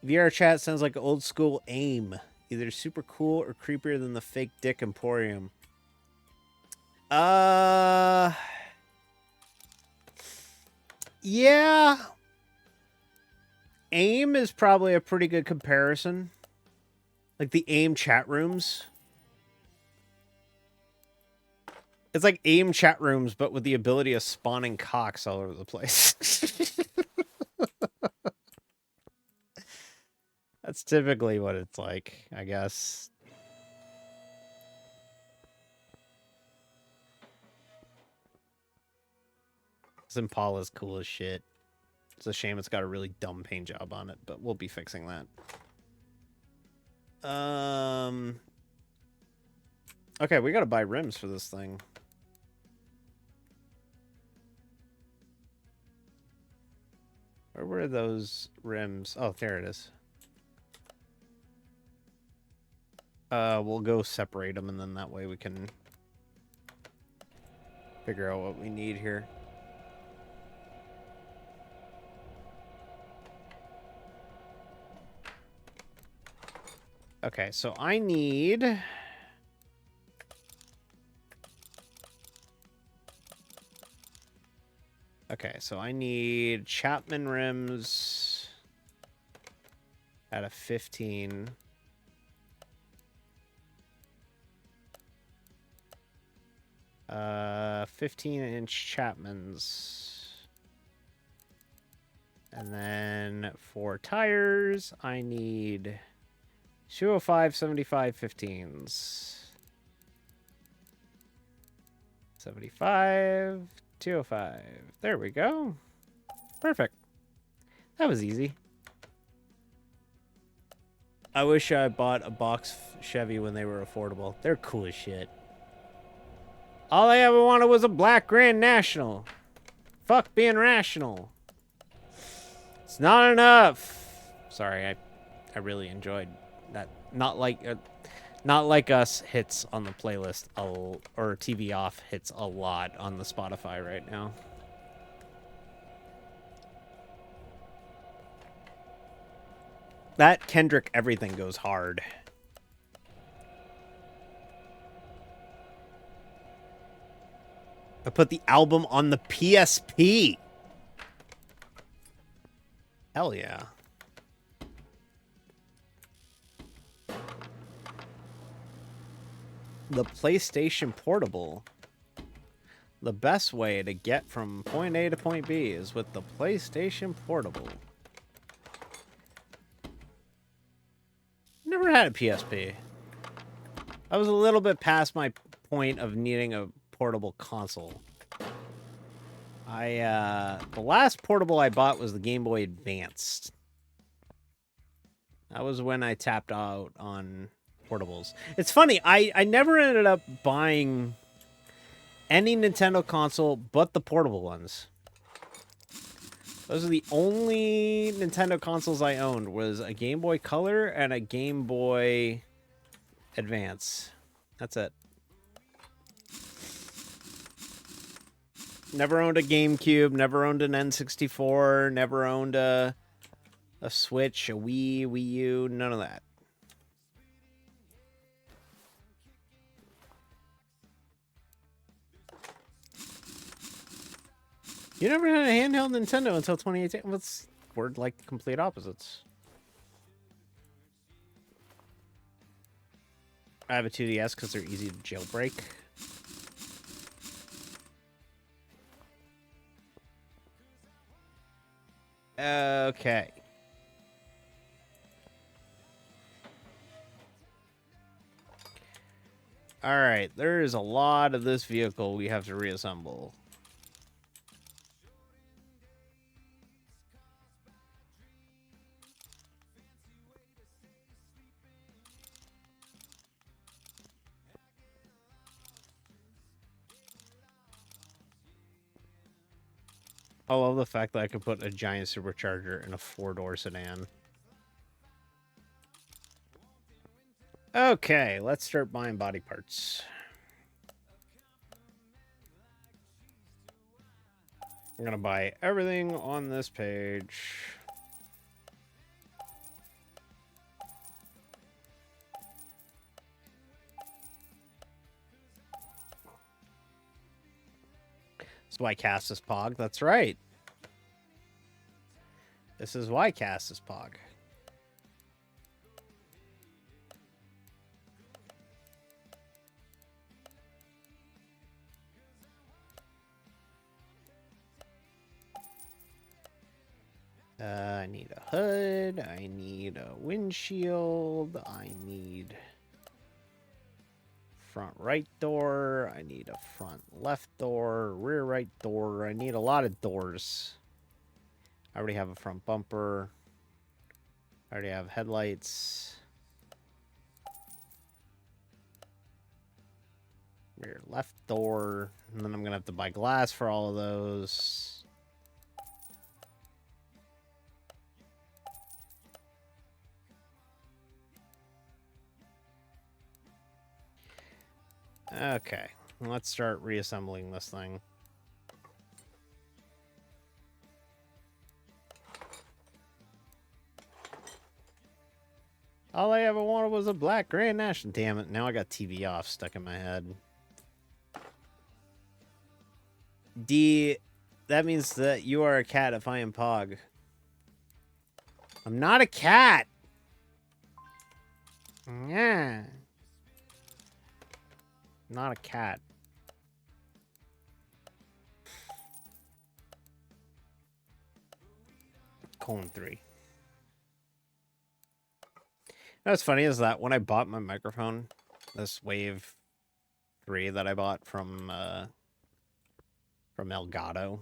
VR chat sounds like old school AIM. Either super cool or creepier than the fake dick emporium. Yeah. AIM is probably a pretty good comparison. Like the AIM chat rooms. It's like AIM chat rooms, but with the ability of spawning cocks all over the place. That's typically what it's like, I guess. This Impala's cool as shit. It's a shame it's got a really dumb paint job on it, but we'll be fixing that. Okay, we gotta buy rims for this thing. Where were those rims? Oh, there it is. We'll go separate them, and then that way we can figure out what we need here. Okay, so I need... Okay, so I need Chapman rims at a 15. 15-inch Chapmans. And then for tires, I need 205 75 15s. 75, 205. There we go. Perfect. That was easy. I wish I bought a box Chevy when they were affordable. They're cool as shit. All I ever wanted was a black Grand National. Fuck being rational. It's not enough. Sorry, I really enjoyed that. Not like us hits on the playlist, or TV off hits a lot on the Spotify right now. That Kendrick everything goes hard. put the album on the PSP. Hell yeah. The PlayStation Portable. The best way to get from point A to point B is with the PlayStation Portable. Never had a PSP. I was a little bit past my point of needing a portable console. The last portable I bought was the Game Boy Advanced. That was when I tapped out on portables. It's funny, I never ended up buying any Nintendo console but the portable ones. Those are the only Nintendo consoles I owned, was a Game Boy Color and a Game Boy Advance. That's it. Never owned a GameCube, never owned an N64, never owned a Switch, a Wii, Wii U, none of that. You never had a handheld Nintendo until 2018. Let's word like the complete opposites. I have a 2DS because they're easy to jailbreak. Okay. All right, there is a lot of this vehicle we have to reassemble. I love the fact that I could put a giant supercharger in a 4-door sedan. Okay, let's start buying body parts. I'm gonna buy everything on this page. This is why Cass is Pog. That's right. This is why Cass is Pog. I need a hood. I need a windshield. I need front right door. I need a front left door. Rear right door. I need a lot of doors. I already have a front bumper. I already have headlights. Rear left door. And then I'm going to have to buy glass for all of those. Okay, let's start reassembling this thing. All I ever wanted was a black Grand National. Damn it, now I got TV off stuck in my head. D, that means that you are a cat if I am Pog. I'm not a cat! Yeah. Not a cat. Colon 3. What's funny is that when I bought my microphone, this Wave 3 that I bought from Elgato,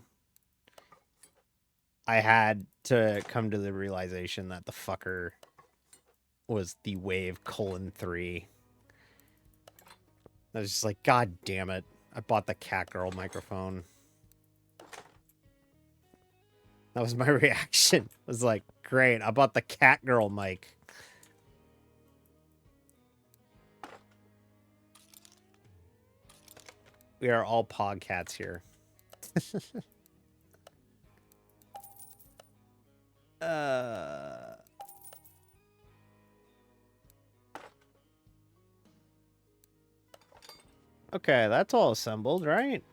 I had to come to the realization that the fucker was the Wave colon 3. I was just like, God damn it. I bought the Catgirl microphone. That was my reaction. I was like, great, I bought the Catgirl mic. We are all podcats here. Okay, that's all assembled, right?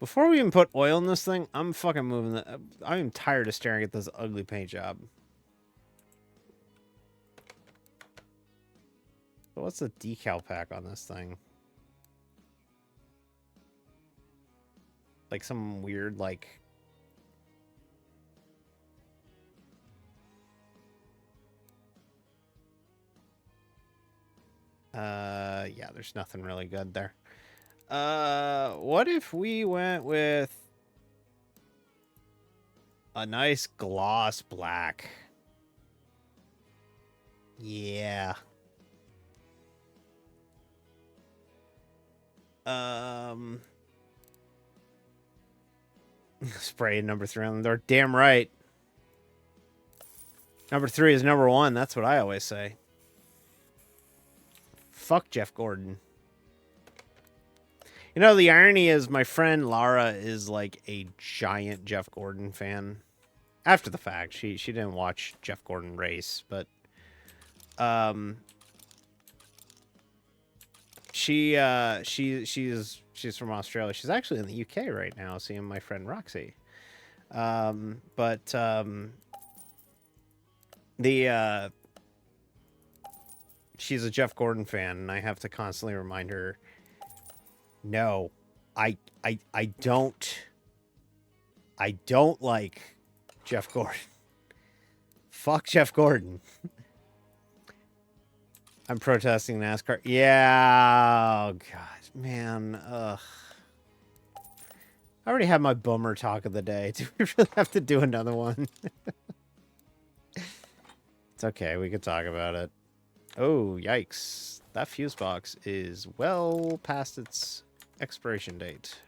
Before we even put oil in this thing, I'm fucking moving the... I'm tired of staring at this ugly paint job. But what's the decal pack on this thing? Like some weird, like... Yeah, there's nothing really good there. What if we went with a nice gloss black? Yeah. Spray number 3 on the door. Damn right. Number 3 is number 1. That's what I always say. Fuck Jeff Gordon. You know, the irony is my friend Lara is like a giant Jeff Gordon fan. After the fact, she didn't watch Jeff Gordon race, but she's from Australia. She's actually in the UK right now, seeing my friend Roxy. She's a Jeff Gordon fan, and I have to constantly remind her, no, I don't like Jeff Gordon. Fuck Jeff Gordon. I'm protesting NASCAR. Yeah, oh god, man, ugh. I already had my bummer talk of the day. Do we really have to do another one? It's okay, we could talk about it. Oh, yikes. That fuse box is well past its expiration date.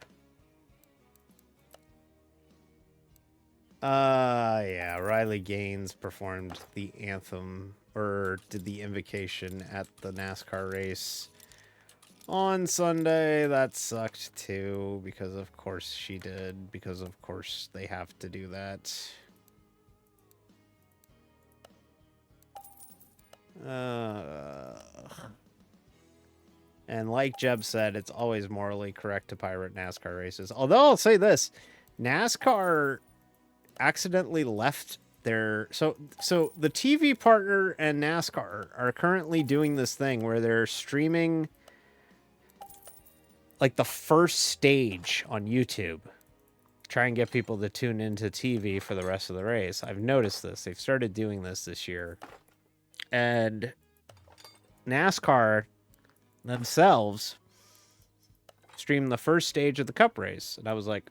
Yeah, Riley Gaines performed the anthem, or did the invocation at the NASCAR race on Sunday. That sucked too, because of course she did, because of course they have to do that. And like Jeb said, it's always morally correct to pirate NASCAR races. Although I'll say this, NASCAR accidentally left their... So the TV partner and NASCAR are currently doing this thing where they're streaming like the first stage on YouTube. Try and get people to tune into TV for the rest of the race. I've noticed this. They've started doing this year. And NASCAR themselves streamed the first stage of the Cup race. And I was like,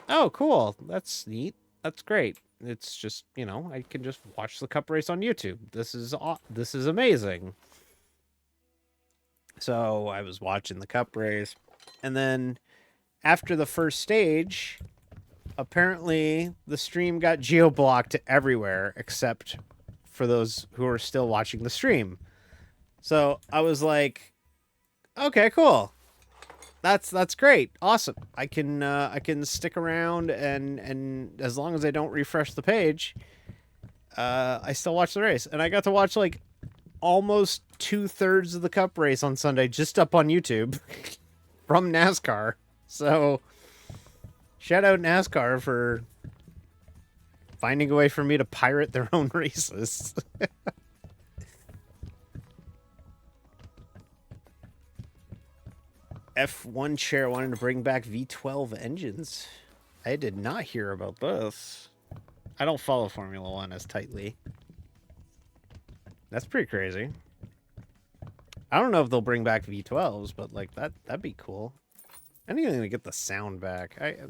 oh, cool. That's neat. That's great. It's just, you know, I can just watch the Cup race on YouTube. This is amazing. So I was watching the Cup race. And then after the first stage, apparently the stream got geo-blocked everywhere except for those who are still watching the stream. So I was like, okay, cool. That's great. Awesome. I can stick around and as long as I don't refresh the page, I still watch the race. And I got to watch like almost 2/3 of the Cup race on Sunday just up on YouTube from NASCAR. So shout out NASCAR for finding a way for me to pirate their own races. F1 chair wanted to bring back V12 engines. I did not hear about this. I don't follow Formula One as tightly. That's pretty crazy. I don't know if they'll bring back V12s, but like that'd be cool. Anything to get the sound back. I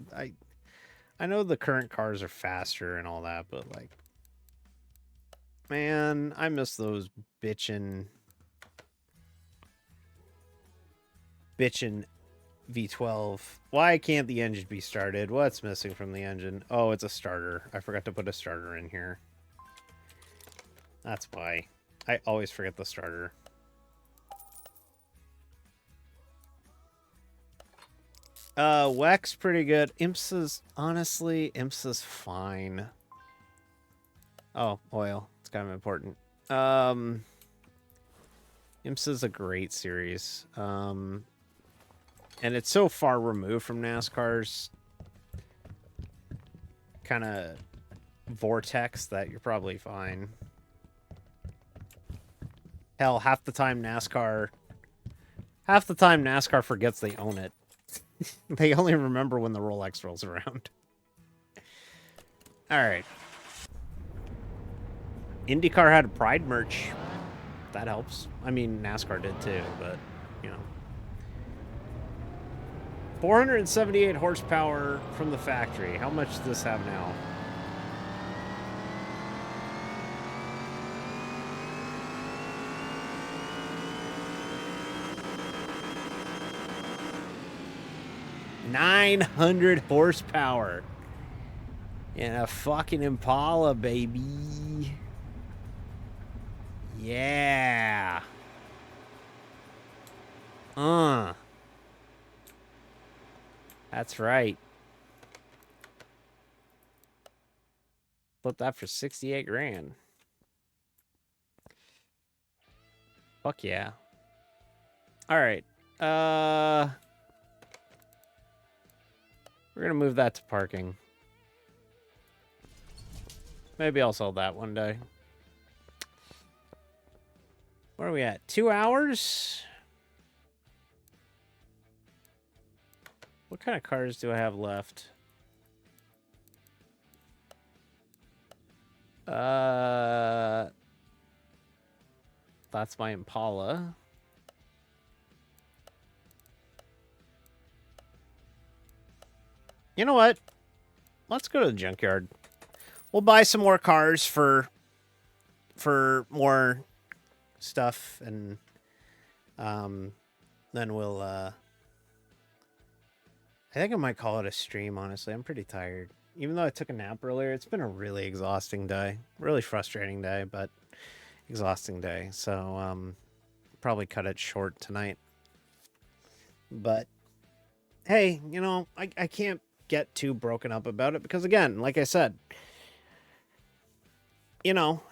know the current cars are faster and all that, but like, man, I miss those bitchin' V12. Why can't the engine be started? What's missing from the engine? Oh, it's a starter. I forgot to put a starter in here. That's why. I always forget the starter. WEC's pretty good. IMSA's, honestly, IMSA's fine. Oh, oil. It's kind of important. IMSA's a great series. And it's so far removed from NASCAR's kind of vortex that you're probably fine. Hell, half the time NASCAR forgets they own it. They only remember when the Rolex rolls around. All right. IndyCar had Pride merch. That helps. I mean, NASCAR did too, but, you know. 478 horsepower from the factory. How much does this have now? $900 horsepower in a fucking Impala, baby. Yeah. That's right. Flip that for 68 grand. Fuck yeah. All right. We're gonna move that to parking. Maybe I'll sell that one day. Where are we at? 2 hours? What kind of cars do I have left? That's my Impala. You know what? Let's go to the junkyard. We'll buy some more cars for more stuff, and then we'll I think I might call it a stream, honestly. I'm pretty tired. Even though I took a nap earlier, it's been a really exhausting day. Really frustrating day, but exhausting day. So probably cut it short tonight. But hey, you know, I can't get too broken up about it because, again, like I said, you know,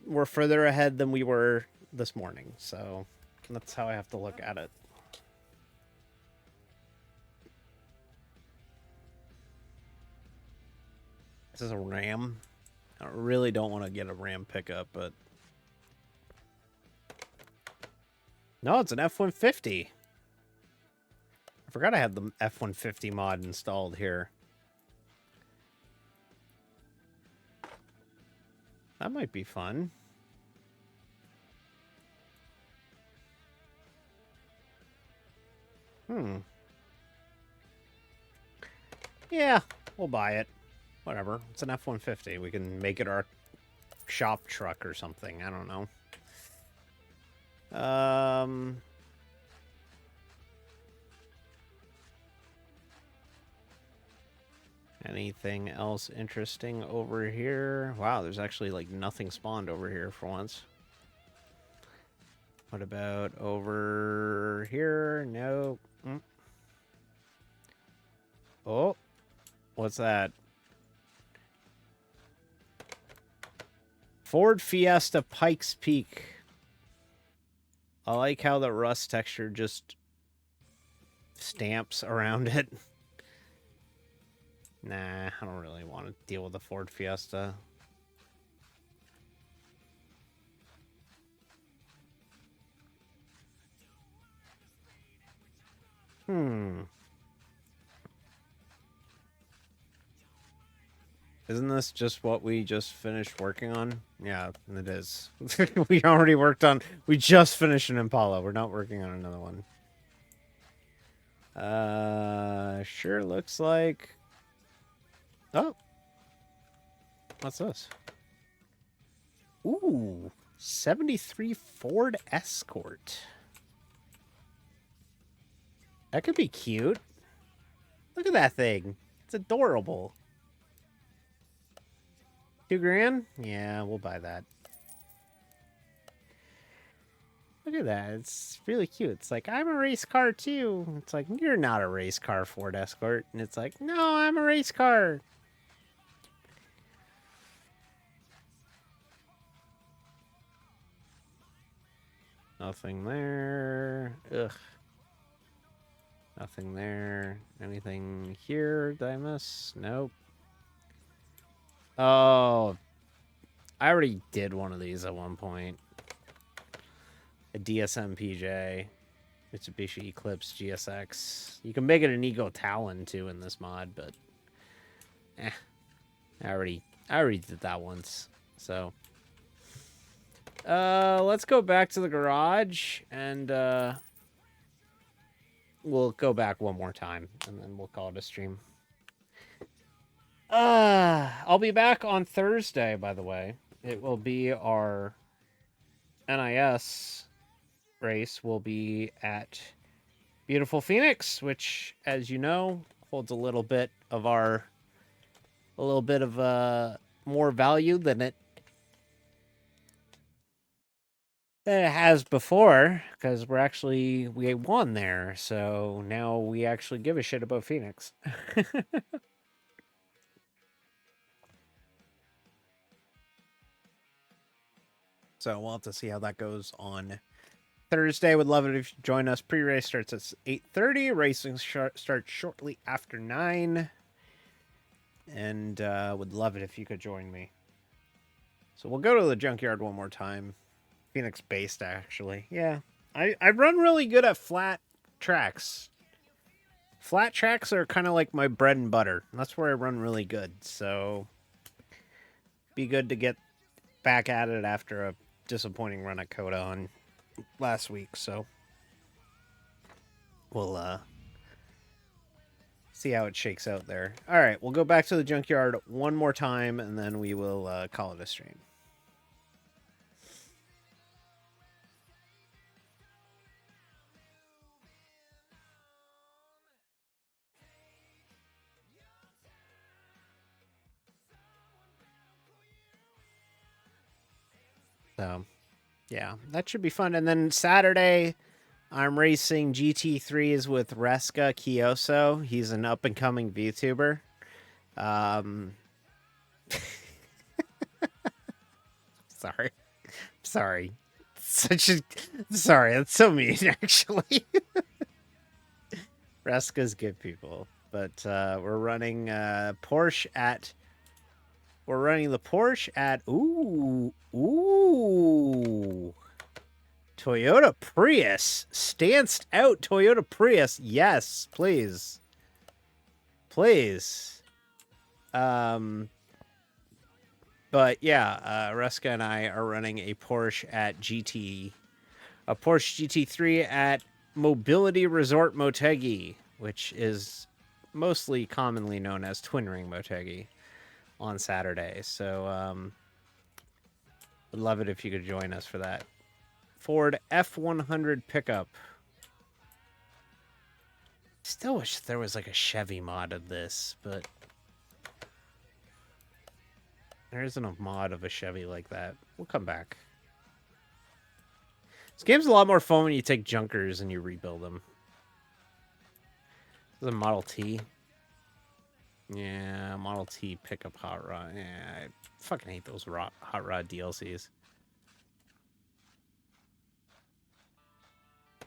we're further ahead than we were this morning, so that's how I have to look at it. This is a Ram. I really don't want to get a Ram pickup, but no, it's an F-150. I forgot I had the F-150 mod installed here. That might be fun. Yeah, we'll buy it. Whatever. It's an F-150. We can make it our shop truck or something. I don't know. Anything else interesting over here? Wow, there's actually like nothing spawned over here for once. What about over here? No. Oh, what's that? Ford Fiesta Pikes Peak. I like how the rust texture just stamps around it. Nah, I don't really want to deal with the Ford Fiesta. Isn't this just what we just finished working on? Yeah, it is. We just finished an Impala. We're not working on another one. Sure looks like... Oh. What's this? Ooh, 73 Ford Escort. That could be cute. Look at that thing. It's adorable. 2 grand? Yeah, we'll buy that. Look at that. It's really cute. It's like, I'm a race car too. It's like, you're not a race car, Ford Escort. And it's like, no, I'm a race car. Nothing there. Ugh. Nothing there. Anything here? Did I miss? Nope. Oh, I already did one of these at one point. A DSM PJ. Mitsubishi Eclipse GSX. You can make it an Ego Talon too in this mod, but I already did that once. So let's go back to the garage and we'll go back one more time and then we'll call it a stream. I'll be back on Thursday, by the way. It will be our NIS race will be at beautiful Phoenix, which, as you know, holds a little bit of more value than it has before, because we won there, so now we actually give a shit about Phoenix. So we'll have to see how that goes on Thursday. Would love it if you join us. Pre-race starts at 8:30. Racing starts shortly after 9. And would love it if you could join me. So we'll go to the junkyard one more time. Phoenix based, actually. Yeah. I run really good at flat tracks. Flat tracks are kind of like my bread and butter. That's where I run really good. So be good to get back at it after a disappointing run at Coda on last week. So we'll see how it shakes out there. All right, we'll go back to the junkyard one more time, and then we will call it a stream. So, yeah, that should be fun. And then Saturday, I'm racing GT3s with Reska Kiyoso. He's an up-and-coming VTuber. Sorry. Sorry, that's so mean, actually. Reska's good people. But we're running Porsche at... We're running the Porsche at... Ooh. Toyota Prius. Stanced out Toyota Prius. Yes, please. Please. But yeah, Reska and I are running a Porsche Porsche GT3 at Mobility Resort Motegi, which is mostly commonly known as Twin Ring Motegi, on Saturday. So, would love it if you could join us for that. Ford F100 pickup. Still wish there was like a Chevy mod of this, but there isn't a mod of a Chevy like that. We'll come back. This game's a lot more fun when you take junkers and you rebuild them. This is a Model T. Yeah, Model T pickup hot rod. Yeah, I fucking hate those hot rod DLCs.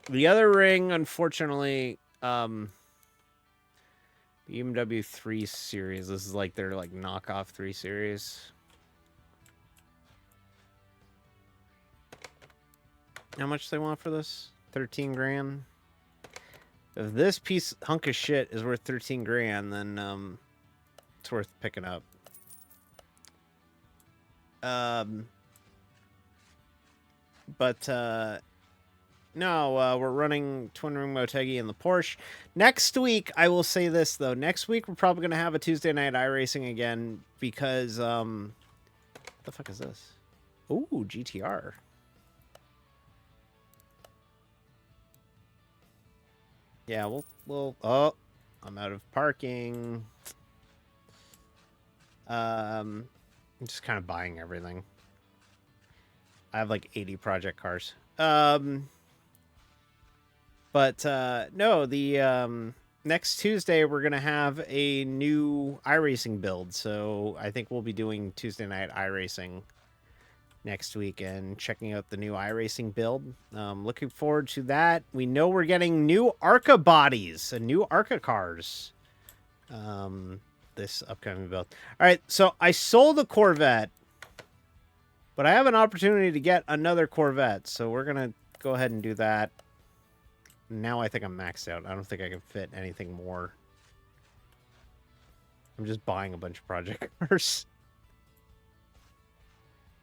The other ring, unfortunately, BMW 3 Series. This is like their knockoff 3 Series. How much they want for this? 13 grand. If this hunk of shit is worth 13 grand, then it's worth picking up. No, we're running Twin Ring Motegi in the Porsche. Next week, I will say this, though. Next week, we're probably going to have a Tuesday night iRacing again because, what the fuck is this? Ooh, GTR. Yeah, we'll, oh, I'm out of parking. I'm just kind of buying everything. I have like 80 project cars. No, the next Tuesday we're gonna have a new iRacing build, so I think we'll be doing Tuesday night iRacing next week and checking out the new iRacing build. Looking forward to that. We know we're getting new ARCA bodies and new ARCA cars this upcoming build. All right, so I sold the Corvette, but I have an opportunity to get another Corvette, so we're going to go ahead and do that. Now I think I'm maxed out. I don't think I can fit anything more. I'm just buying a bunch of project cars.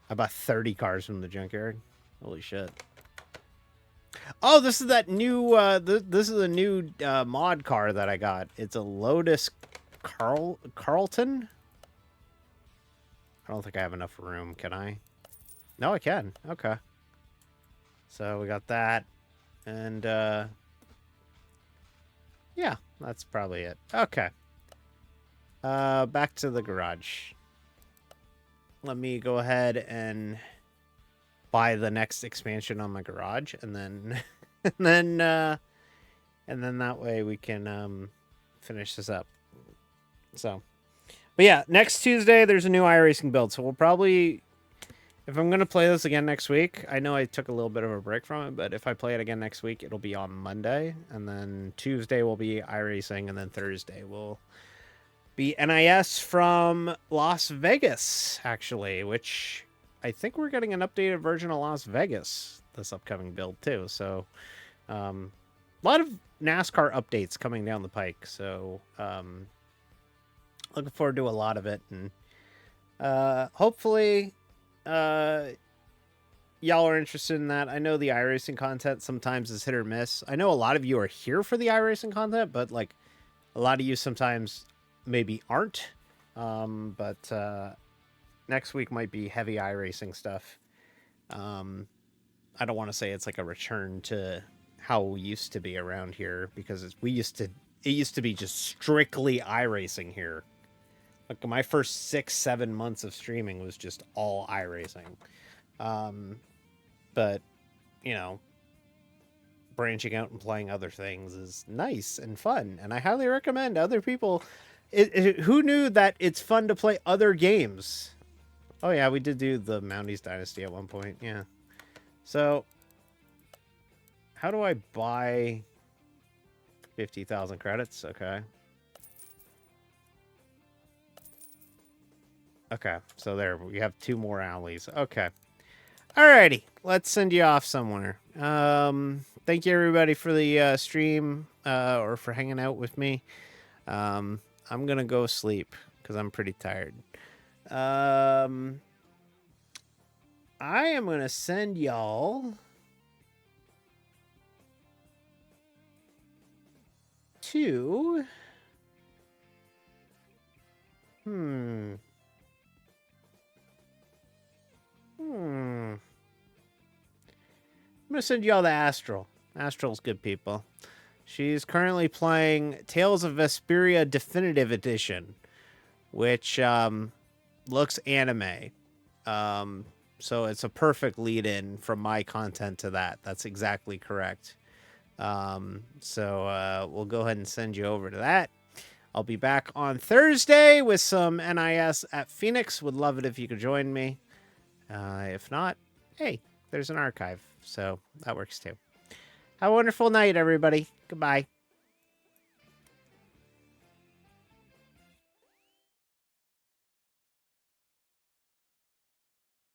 I bought 30 cars from the junkyard. Holy shit. Oh, this is that new, this is a new mod car that I got. It's a Lotus Carlton. I don't think I have enough room, can I? No, I can. Okay. So we got that. And, yeah, that's probably it. Okay. Back to the garage. Let me go ahead and buy the next expansion on my garage, and then and then that way we can finish this up. So, but yeah, next Tuesday there's a new iRacing build, so we'll probably, if I'm gonna play this again next week, I know I took a little bit of a break from it, but if I play it again next week, it'll be on Monday, and then Tuesday will be iRacing, and then Thursday will be NIS from Las Vegas, actually, which I think we're getting an updated version of Las Vegas this upcoming build, too. So, a lot of NASCAR updates coming down the pike. So, looking forward to a lot of it. And hopefully, y'all are interested in that. I know the iRacing content sometimes is hit or miss. I know a lot of you are here for the iRacing content, but, like, a lot of you sometimes maybe aren't, but next week might be heavy iRacing stuff. I don't want to say it's like a return to how we used to be around here, because it used to be just strictly iRacing here. Like my first 6-7 months of streaming was just all iRacing. But you know, branching out and playing other things is nice and fun, and I highly recommend other people. Who knew that it's fun to play other games? Oh yeah, we did do the Mounties Dynasty at one point. Yeah. So, how do I buy 50,000 credits? Okay. Okay, so there, we have 2 more alleys. Okay. Alrighty, let's send you off somewhere. Thank you everybody for the stream, or for hanging out with me. I'm gonna go sleep because I'm pretty tired. I am gonna send y'all to I'm gonna send y'all to Astral. Astral's good, people. She's currently playing Tales of Vesperia Definitive Edition, which looks anime. So it's a perfect lead-in from my content to that. That's exactly correct. So we'll go ahead and send you over to that. I'll be back on Thursday with some NIS at Phoenix. Would love it if you could join me. If not, hey, there's an archive. So that works too. Have a wonderful night, everybody. Goodbye.